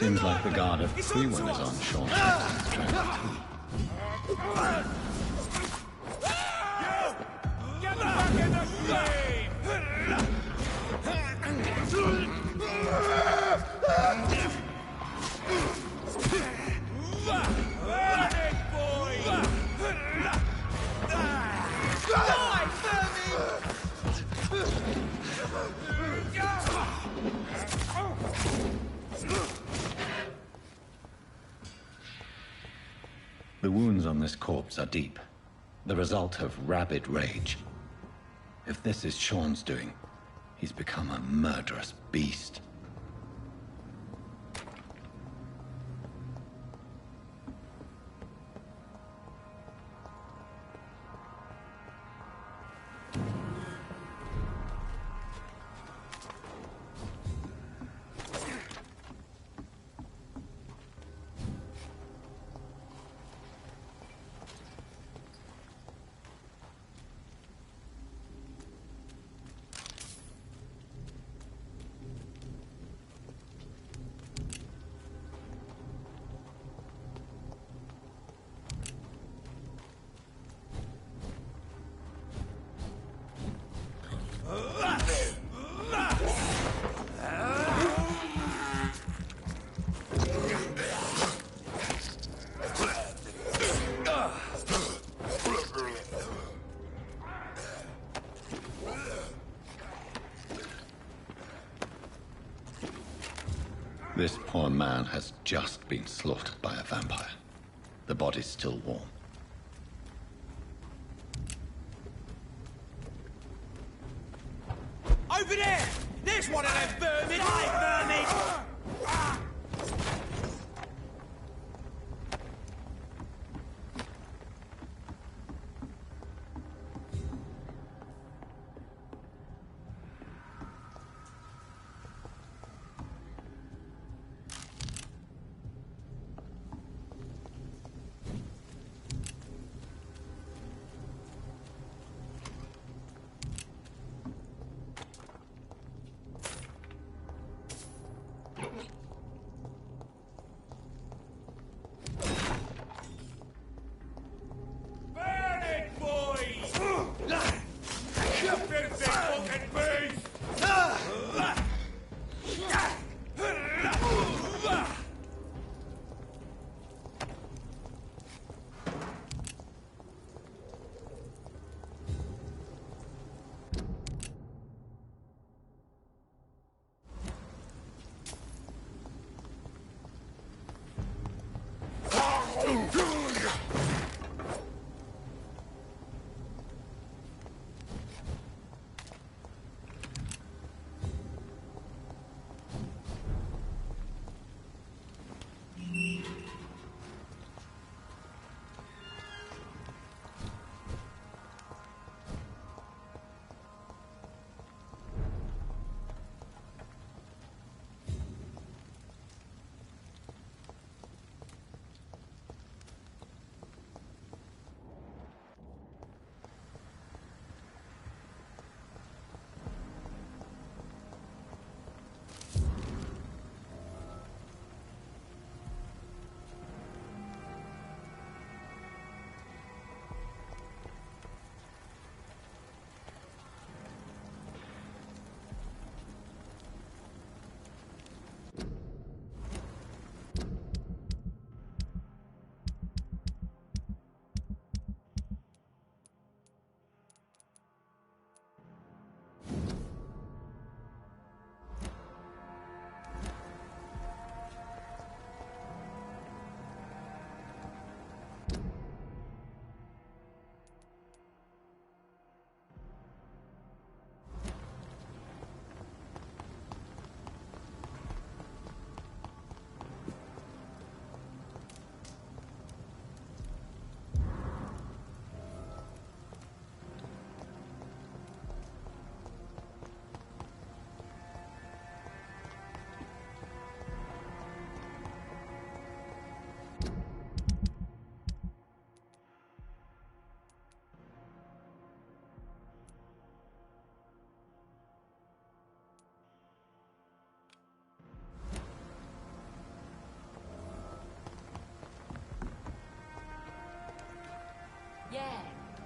Seems like the guard of Freeman is on shore. Get back in the flame! The wounds on this corpse are deep, the result of rabid rage. If this is Sean's doing, he's become a murderous beast. This poor man has just been slaughtered by a vampire. The body's still warm. Over there! There's one of them vermin! Die, vermin!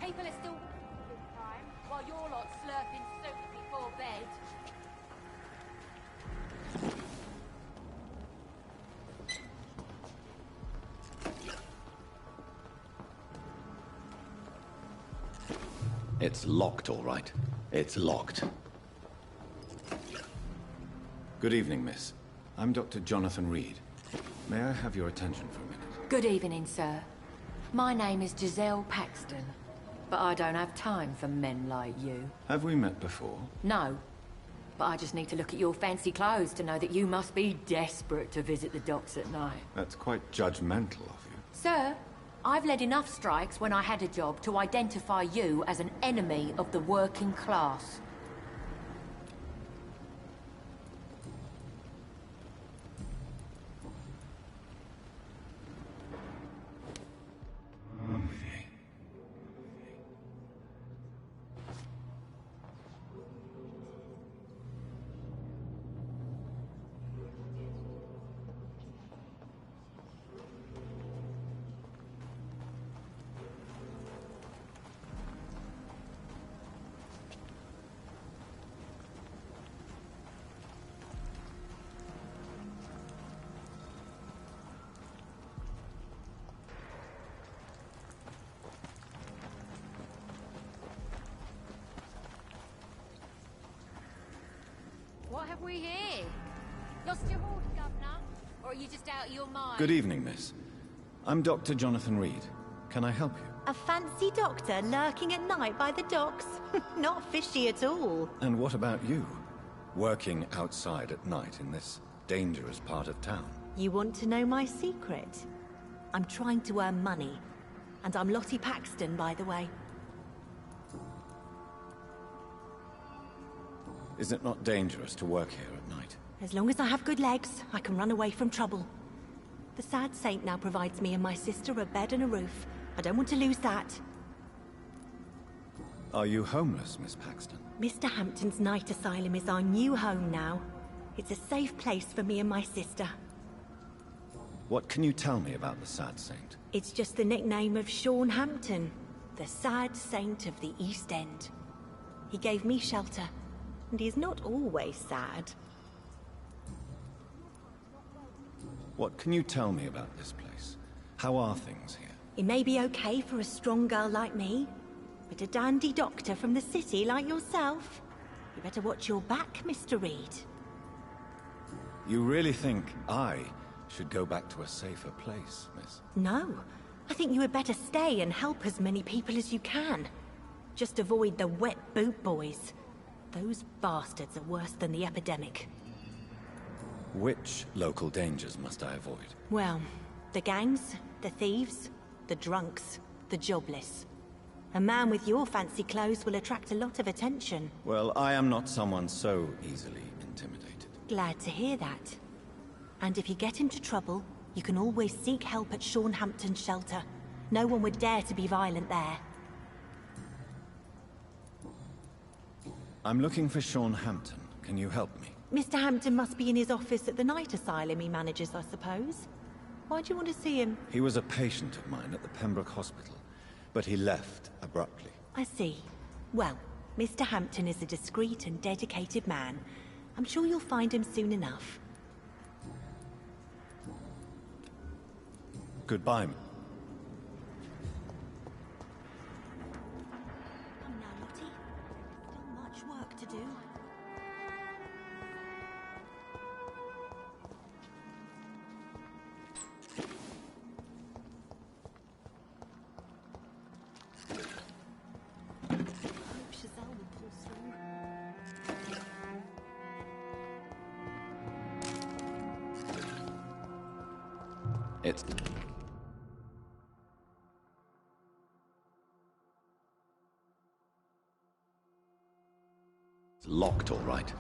People are still this time, while you're lot slurping soup before bed. It's locked, all right. It's locked. Good evening, miss. I'm Dr. Jonathan Reed. May I have your attention for a minute? Good evening, sir. My name is Giselle Paxton, but I don't have time for men like you. Have we met before? No, but I just need to look at your fancy clothes to know that you must be desperate to visit the docks at night. That's quite judgmental of you. Sir, I've led enough strikes when I had a job to identify you as an enemy of the working class. What have we here? Lost your horse, Governor? Or are you just out of your mind? Good evening, miss. I'm Dr. Jonathan Reed. Can I help you? A fancy doctor lurking at night by the docks? Not fishy at all. And what about you? Working outside at night in this dangerous part of town? You want to know my secret? I'm trying to earn money. And I'm Lottie Paxton, by the way. Is it not dangerous to work here at night? As long as I have good legs, I can run away from trouble. The sad saint now provides me and my sister a bed and a roof. I don't want to lose that. Are you homeless, Miss Paxton? Mr. Hampton's night asylum is our new home now. It's a safe place for me and my sister. What can you tell me about the Sad Saint? It's just the nickname of Sean Hampton, the sad saint of the East End. He gave me shelter, and he's not always sad. What can you tell me about this place? How are things here? It may be okay for a strong girl like me, but a dandy doctor from the city like yourself, you better watch your back, Mr. Reed. You really think I should go back to a safer place, miss? No. I think you had better stay and help as many people as you can. Just avoid the wet boot boys. Those bastards are worse than the epidemic. Which local dangers must I avoid? Well, the gangs, the thieves, the drunks, the jobless. A man with your fancy clothes will attract a lot of attention. Well, I am not someone so easily intimidated. Glad to hear that. And if you get into trouble, you can always seek help at Sean Hampton's shelter. No one would dare to be violent there. I'm looking for Sean Hampton. Can you help me? Mr. Hampton must be in his office at the night asylum he manages, I suppose. Why do you want to see him? He was a patient of mine at the Pembroke Hospital, but he left abruptly. I see. Well, Mr. Hampton is a discreet and dedicated man. I'm sure you'll find him soon enough. Goodbye. Come now, Lottie. Still much work to do. Hope Giselle will pull through. It's locked, all right.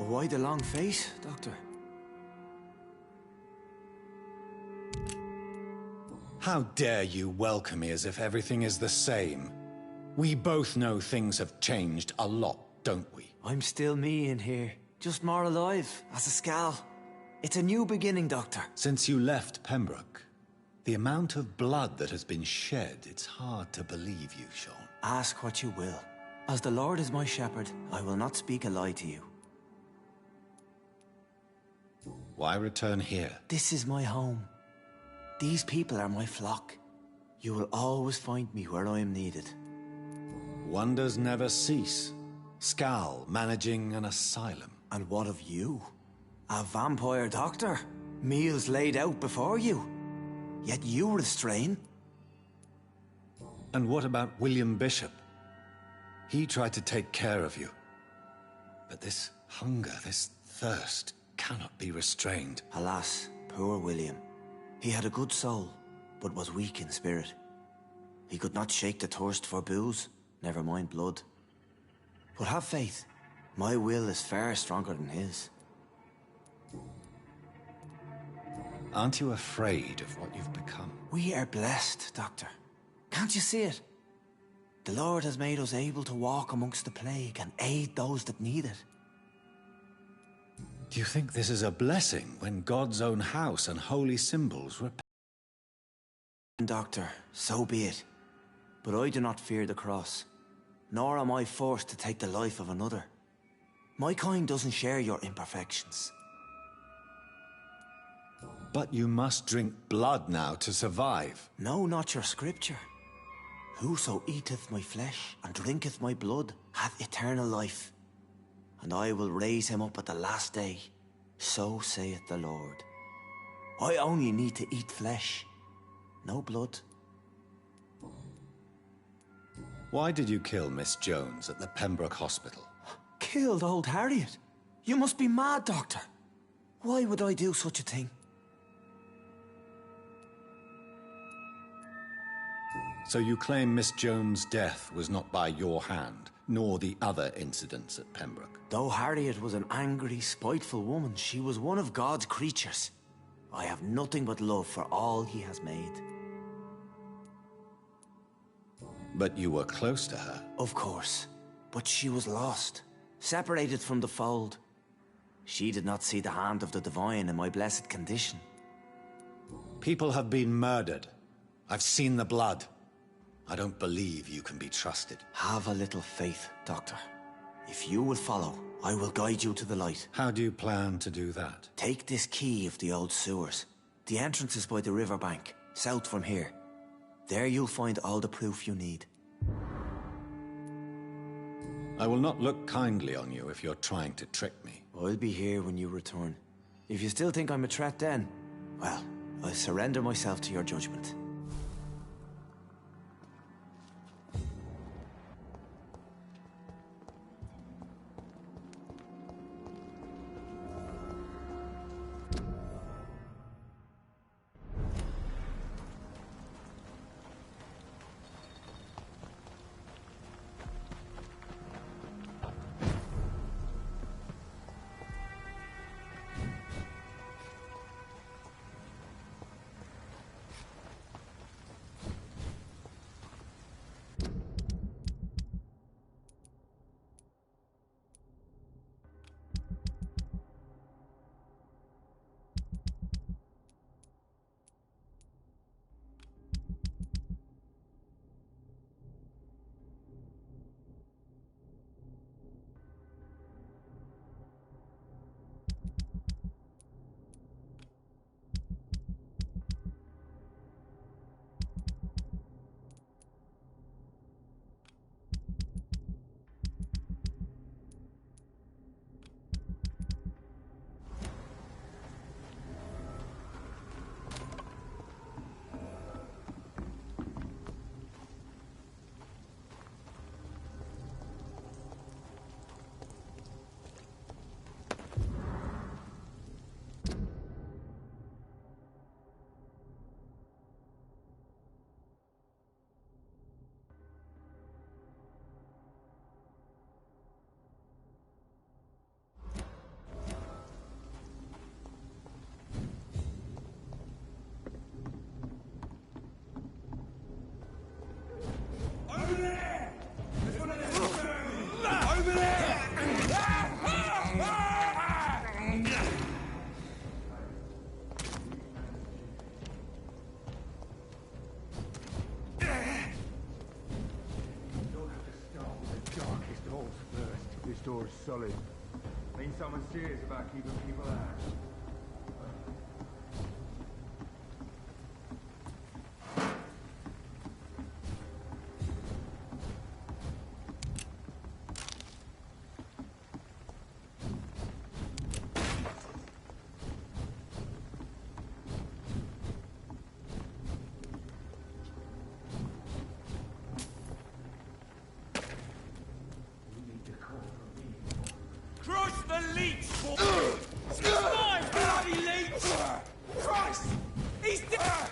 Why the long face, Doctor? How dare you welcome me as if everything is the same? We both know things have changed a lot, don't we? I'm still me in here. Just more alive, as a Skal. It's a new beginning, Doctor. Since you left Pembroke, the amount of blood that has been shed, it's hard to believe you, Sean. Ask what you will. As the Lord is my shepherd, I will not speak a lie to you. Why return here? This is my home. These people are my flock. You will always find me where I am needed. Wonders never cease. Skal managing an asylum. And what of you? A vampire doctor? Meals laid out before you. Yet you restrain. And what about William Bishop? He tried to take care of you. But this hunger, this thirst, cannot be restrained. Alas, poor William. He had a good soul, but was weak in spirit. He could not shake the thirst for booze, never mind blood. But have faith. My will is far stronger than his. Aren't you afraid of what you've become? We are blessed, Doctor. Can't you see it? The Lord has made us able to walk amongst the plague and aid those that need it. Do you think this is a blessing when God's own house and holy symbols repent? Doctor, so be it. But I do not fear the cross, nor am I forced to take the life of another. My kind doesn't share your imperfections. But you must drink blood now to survive. No, not your scripture. Whoso eateth my flesh and drinketh my blood hath eternal life, and I will raise him up at the last day. So saith the Lord. I only need to eat flesh, no blood. Why did you kill Miss Jones at the Pembroke Hospital? Killed old Harriet? You must be mad, Doctor. Why would I do such a thing? So you claim Miss Jones' death was not by your hand, nor the other incidents at Pembroke? Though Harriet was an angry, spiteful woman, she was one of God's creatures. I have nothing but love for all he has made. But you were close to her. Of course. But she was lost, separated from the fold. She did not see the hand of the divine in my blessed condition. People have been murdered. I've seen the blood. I don't believe you can be trusted. Have a little faith, Doctor. If you will follow, I will guide you to the light. How do you plan to do that? Take this key of the old sewers. The entrance is by the riverbank, south from here. There you'll find all the proof you need. I will not look kindly on you if you're trying to trick me. I'll be here when you return. If you still think I'm a threat then, well, I'll surrender myself to your judgment. This door is solid. Means someone's serious about keeping people out. Crush the leech! He's mine, bloody leech! Christ! He's dead!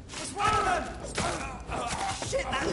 It's one of them! Shit, that...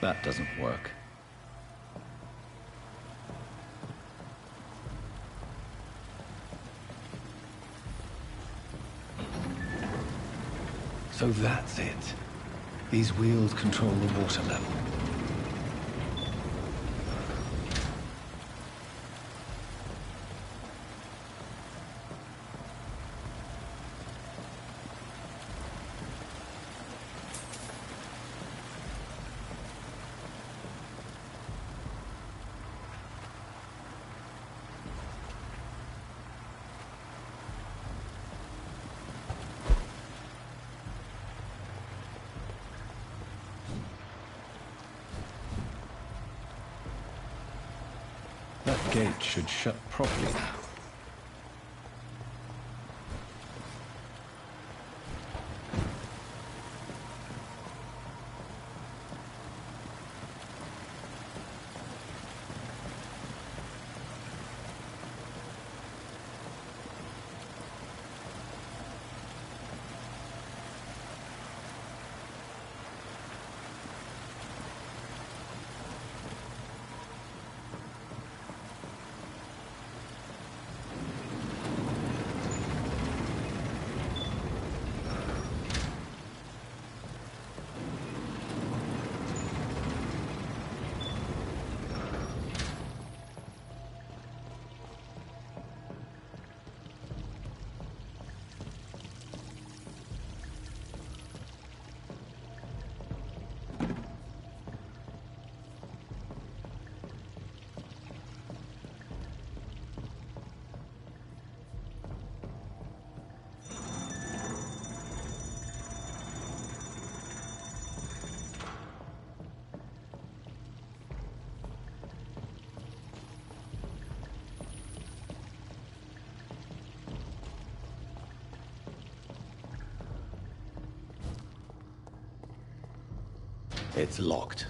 That doesn't work. So that's it. These wheels control the water level. That gate should shut properly now. It's locked.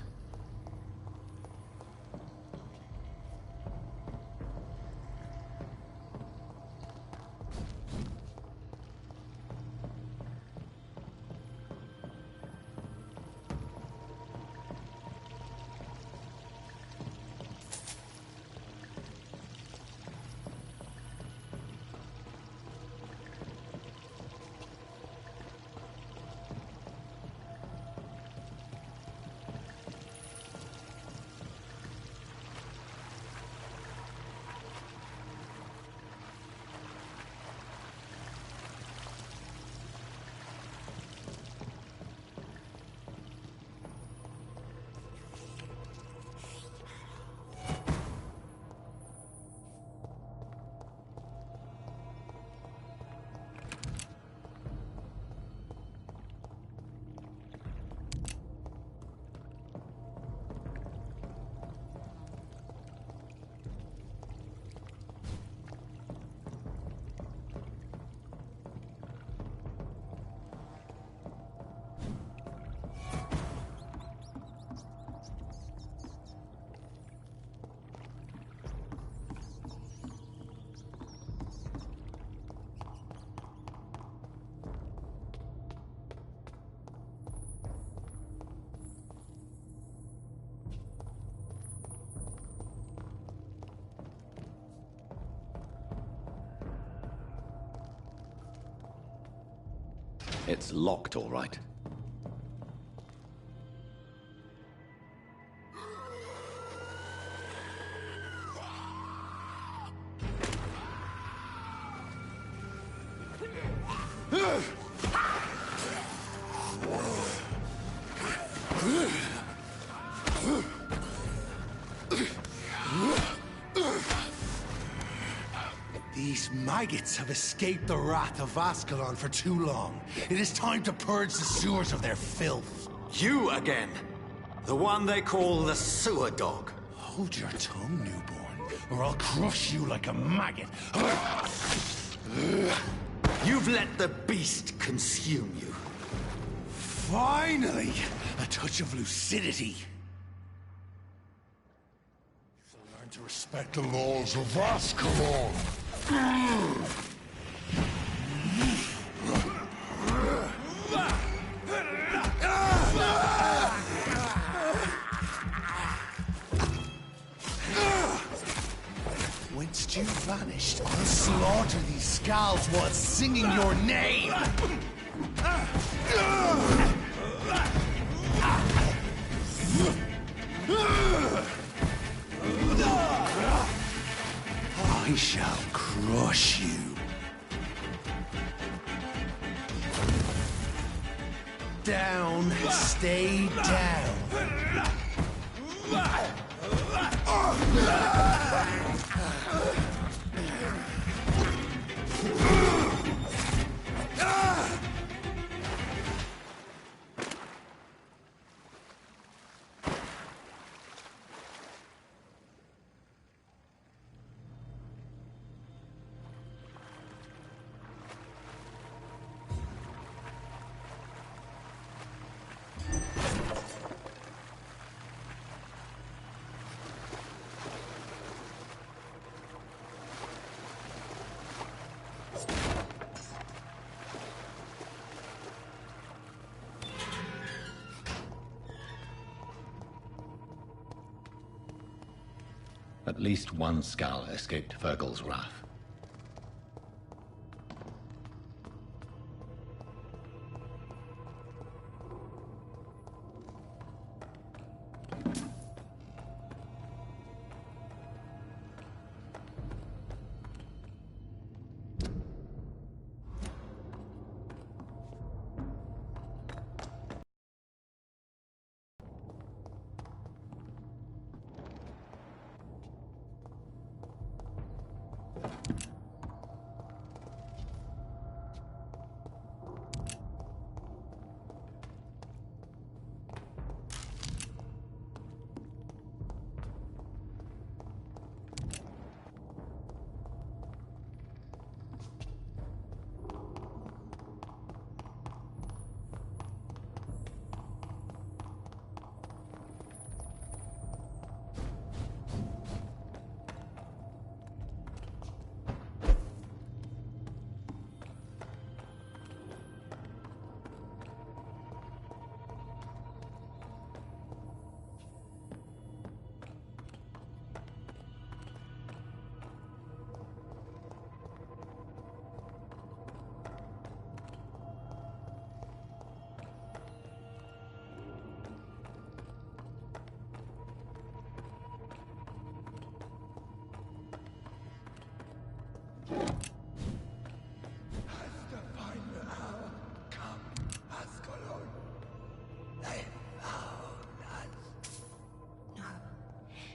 It's locked, all right. These maggots have escaped the wrath of Ascalon for too long. It is time to purge the sewers of their filth. You again! The one they call the sewer dog. Hold your tongue, newborn, or I'll crush you like a maggot. You've let the beast consume you. Finally! A touch of lucidity. So learn to respect the laws of Ascalon. Whence you vanished, I'll slaughter these skulls while singing your name! I shall crush you. Down, stay down. At least one skull escaped Virgil's wrath.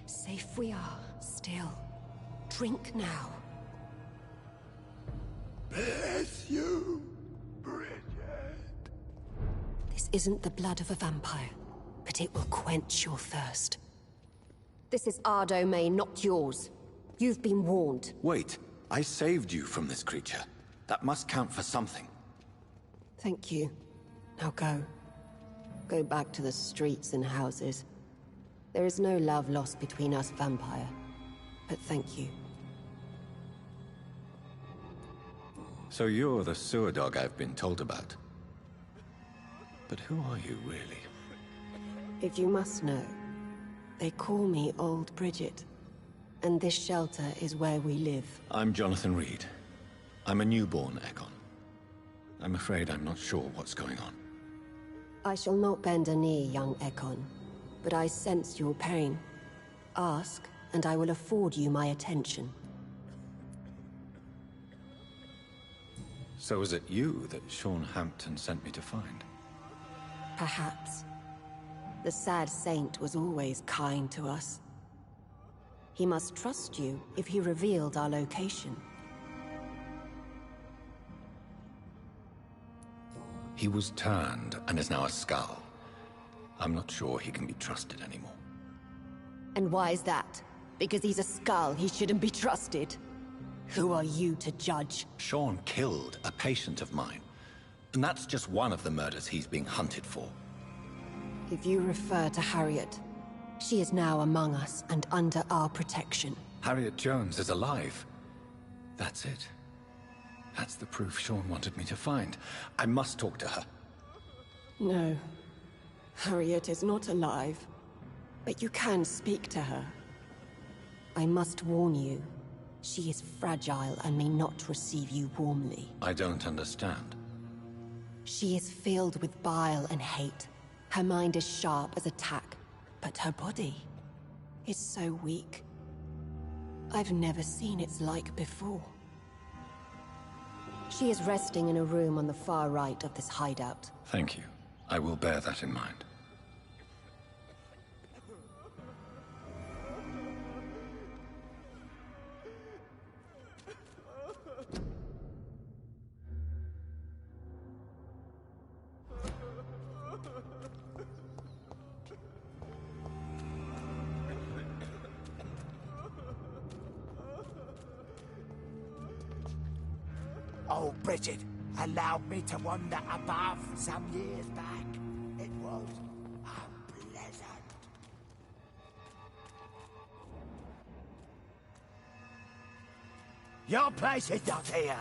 Safe we are, still. Drink now. Bless you, Bridget. This isn't the blood of a vampire, but it will quench your thirst. This is our domain, not yours. You've been warned. Wait, I saved you from this creature. That must count for something. Thank you. Now go. Go back to the streets and houses. There is no love lost between us, vampire. But thank you. So you're the sewer dog I've been told about. But who are you, really? If you must know, they call me Old Bridget. And this shelter is where we live. I'm Jonathan Reed. I'm a newborn Ekon. I'm afraid I'm not sure what's going on. I shall not bend a knee, young Ekon, but I sense your pain. Ask, and I will afford you my attention. So is it you that Sean Hampton sent me to find? Perhaps. The sad saint was always kind to us. He must trust you if he revealed our location. He was turned and is now a skull. I'm not sure he can be trusted anymore. And why is that? Because he's a skull, he shouldn't be trusted. Who are you to judge? Sean killed a patient of mine. And that's just one of the murders he's being hunted for. If you refer to Harriet, she is now among us and under our protection. Harriet Jones is alive. That's it. That's the proof Sean wanted me to find. I must talk to her. No. Harriet is not alive. But you can speak to her. I must warn you. She is fragile and may not receive you warmly. I don't understand. She is filled with bile and hate. Her mind is sharp as a tack, but her body is so weak. I've never seen its like before. She is resting in a room on the far right of this hideout. Thank you. I will bear that in mind. Oh, Bridget allowed me to wander above some years back. It was unpleasant. Your place is not here.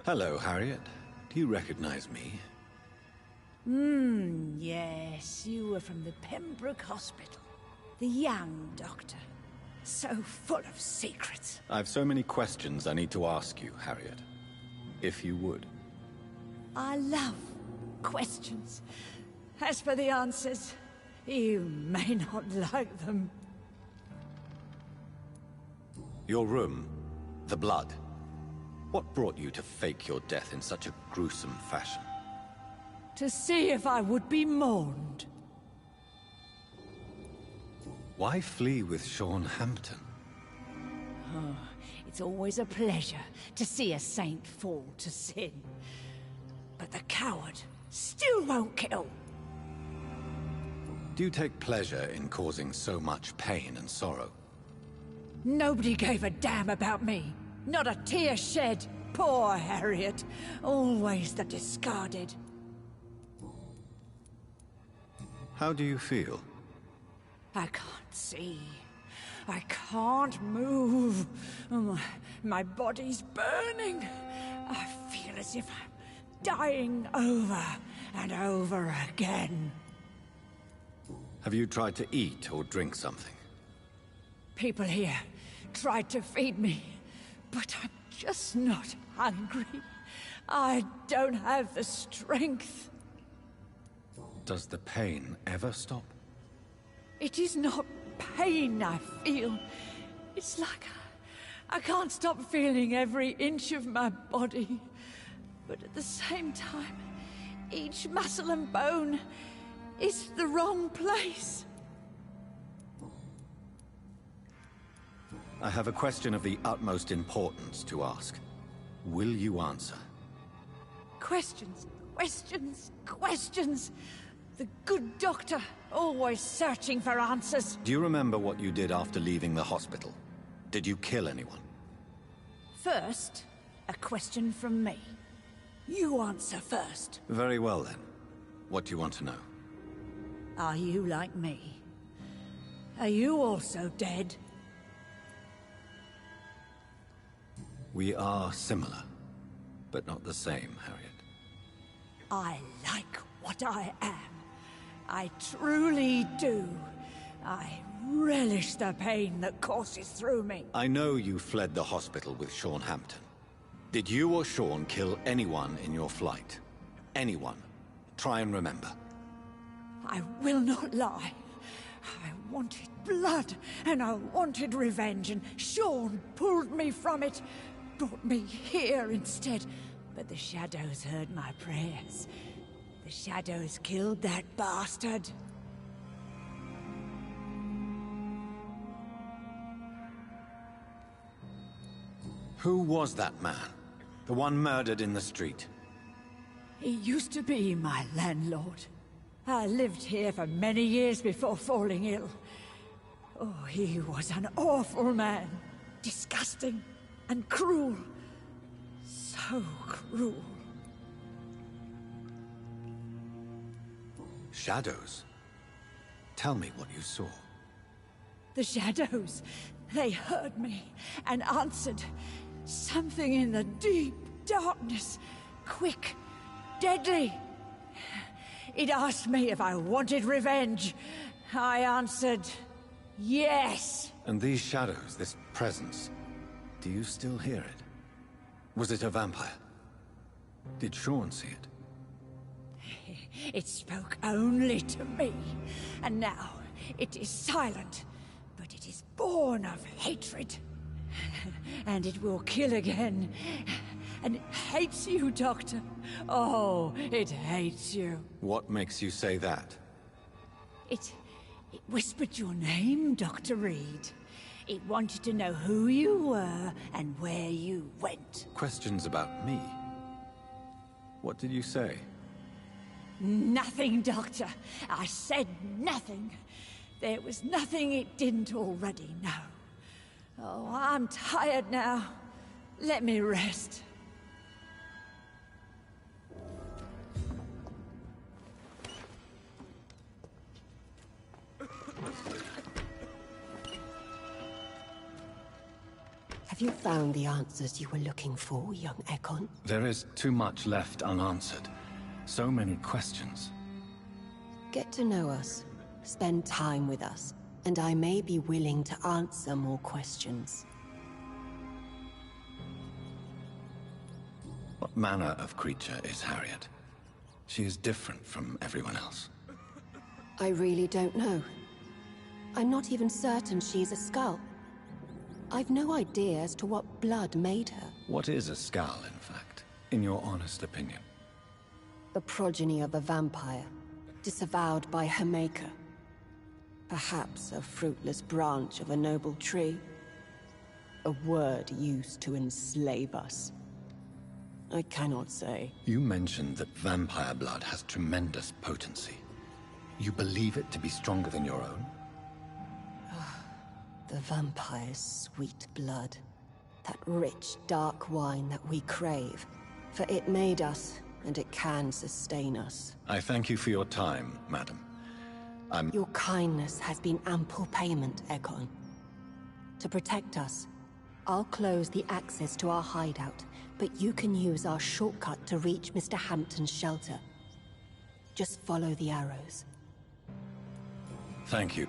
Hello, Harriet. Do you recognize me? Yes, you were from the Pembroke Hospital. The young doctor. So full of secrets. I have so many questions I need to ask you, Harriet. If you would. I love questions. As for the answers, you may not like them. Your room, the blood. What brought you to fake your death in such a gruesome fashion? To see if I would be mourned. Why flee with Sean Hampton? Oh, it's always a pleasure to see a saint fall to sin. But the coward still won't kill. Do you take pleasure in causing so much pain and sorrow? Nobody gave a damn about me. Not a tear shed. Poor Harriet. Always the discarded. How do you feel? I can't see. I can't move. My body's burning. I feel as if I'm dying over and over again. Have you tried to eat or drink something? People here tried to feed me, but I'm just not hungry. I don't have the strength. Does the pain ever stop? It is not pain I feel. It's like I can't stop feeling every inch of my body. But at the same time, each muscle and bone is the wrong place. I have a question of the utmost importance to ask. Will you answer? Questions, questions, questions. The good doctor, always searching for answers. Do you remember what you did after leaving the hospital? Did you kill anyone? First, a question from me. You answer first. Very well then. What do you want to know? Are you like me? Are you also dead? We are similar, but not the same, Harriet. I like what I am. I truly do. I relish the pain that courses through me. I know you fled the hospital with Sean Hampton. Did you or Sean kill anyone in your flight? Anyone? Try and remember. I will not lie. I wanted blood, and I wanted revenge, and Sean pulled me from it, brought me here instead. But the shadows heard my prayers. The shadows killed that bastard. Who was that man? The one murdered in the street? He used to be my landlord. I lived here for many years before falling ill. Oh, he was an awful man. Disgusting and cruel. So cruel. Shadows? Tell me what you saw. The shadows, they heard me and answered. Something in the deep darkness. Quick, deadly. It asked me if I wanted revenge. I answered, yes. And these shadows, this presence, do you still hear it? Was it a vampire? Did Sean see it? It spoke only to me, and now it is silent, but it is born of hatred. And it will kill again. And it hates you, Doctor. Oh, it hates you. What makes you say that? It whispered your name, Dr. Reed. It wanted to know who you were and where you went. Questions about me? What did you say? Nothing, Doctor. I said nothing. There was nothing it didn't already know. Oh, I'm tired now. Let me rest. Have you found the answers you were looking for, young Ekon? There is too much left unanswered. So many questions. Get to know us. Spend time with us. And I may be willing to answer more questions. What manner of creature is Harriet? She is different from everyone else. I really don't know. I'm not even certain she's a skull. I've no idea as to what blood made her. What is a skull, in fact, in your honest opinion? The progeny of a vampire, disavowed by her maker. Perhaps a fruitless branch of a noble tree. A word used to enslave us. I cannot say. You mentioned that vampire blood has tremendous potency. You believe it to be stronger than your own? The vampire's sweet blood. That rich, dark wine that we crave. For it made us, and it can sustain us. I thank you for your time, madam. Your kindness has been ample payment, Ekon. To protect us, I'll close the access to our hideout, but you can use our shortcut to reach Mr. Hampton's shelter. Just follow the arrows. Thank you.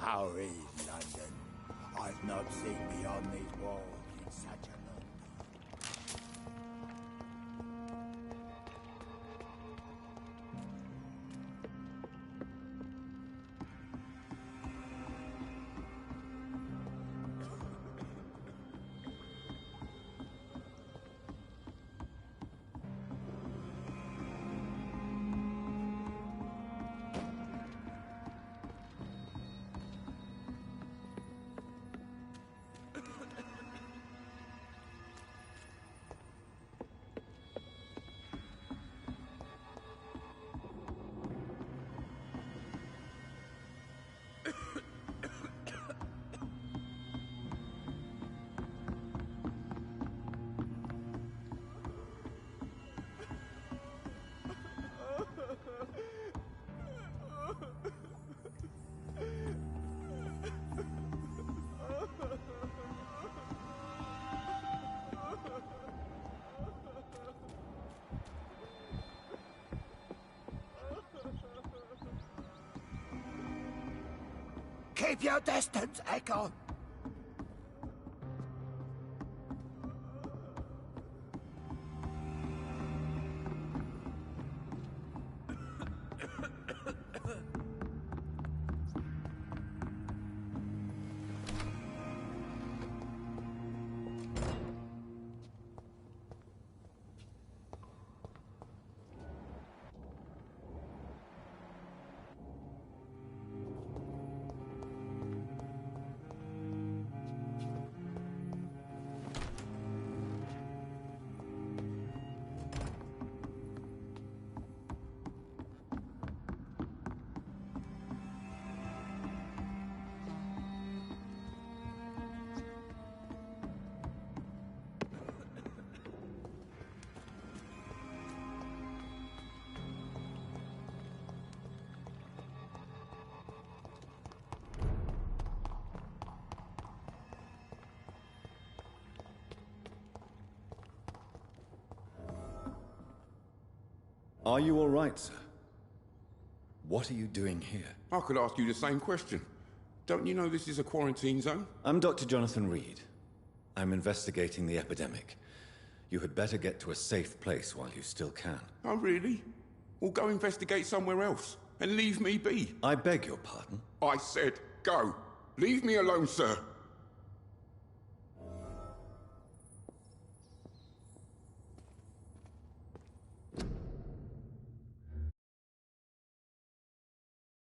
How is London? I've not seen beyond these walls in such a long time. Keep your distance, Echo. Are you all right, sir? What are you doing here? I could ask you the same question. Don't you know this is a quarantine zone? I'm Dr. Jonathan Reed. I'm investigating the epidemic. You had better get to a safe place while you still can. Oh, really? Well, go investigate somewhere else, and leave me be. I beg your pardon? I said go. Leave me alone, sir.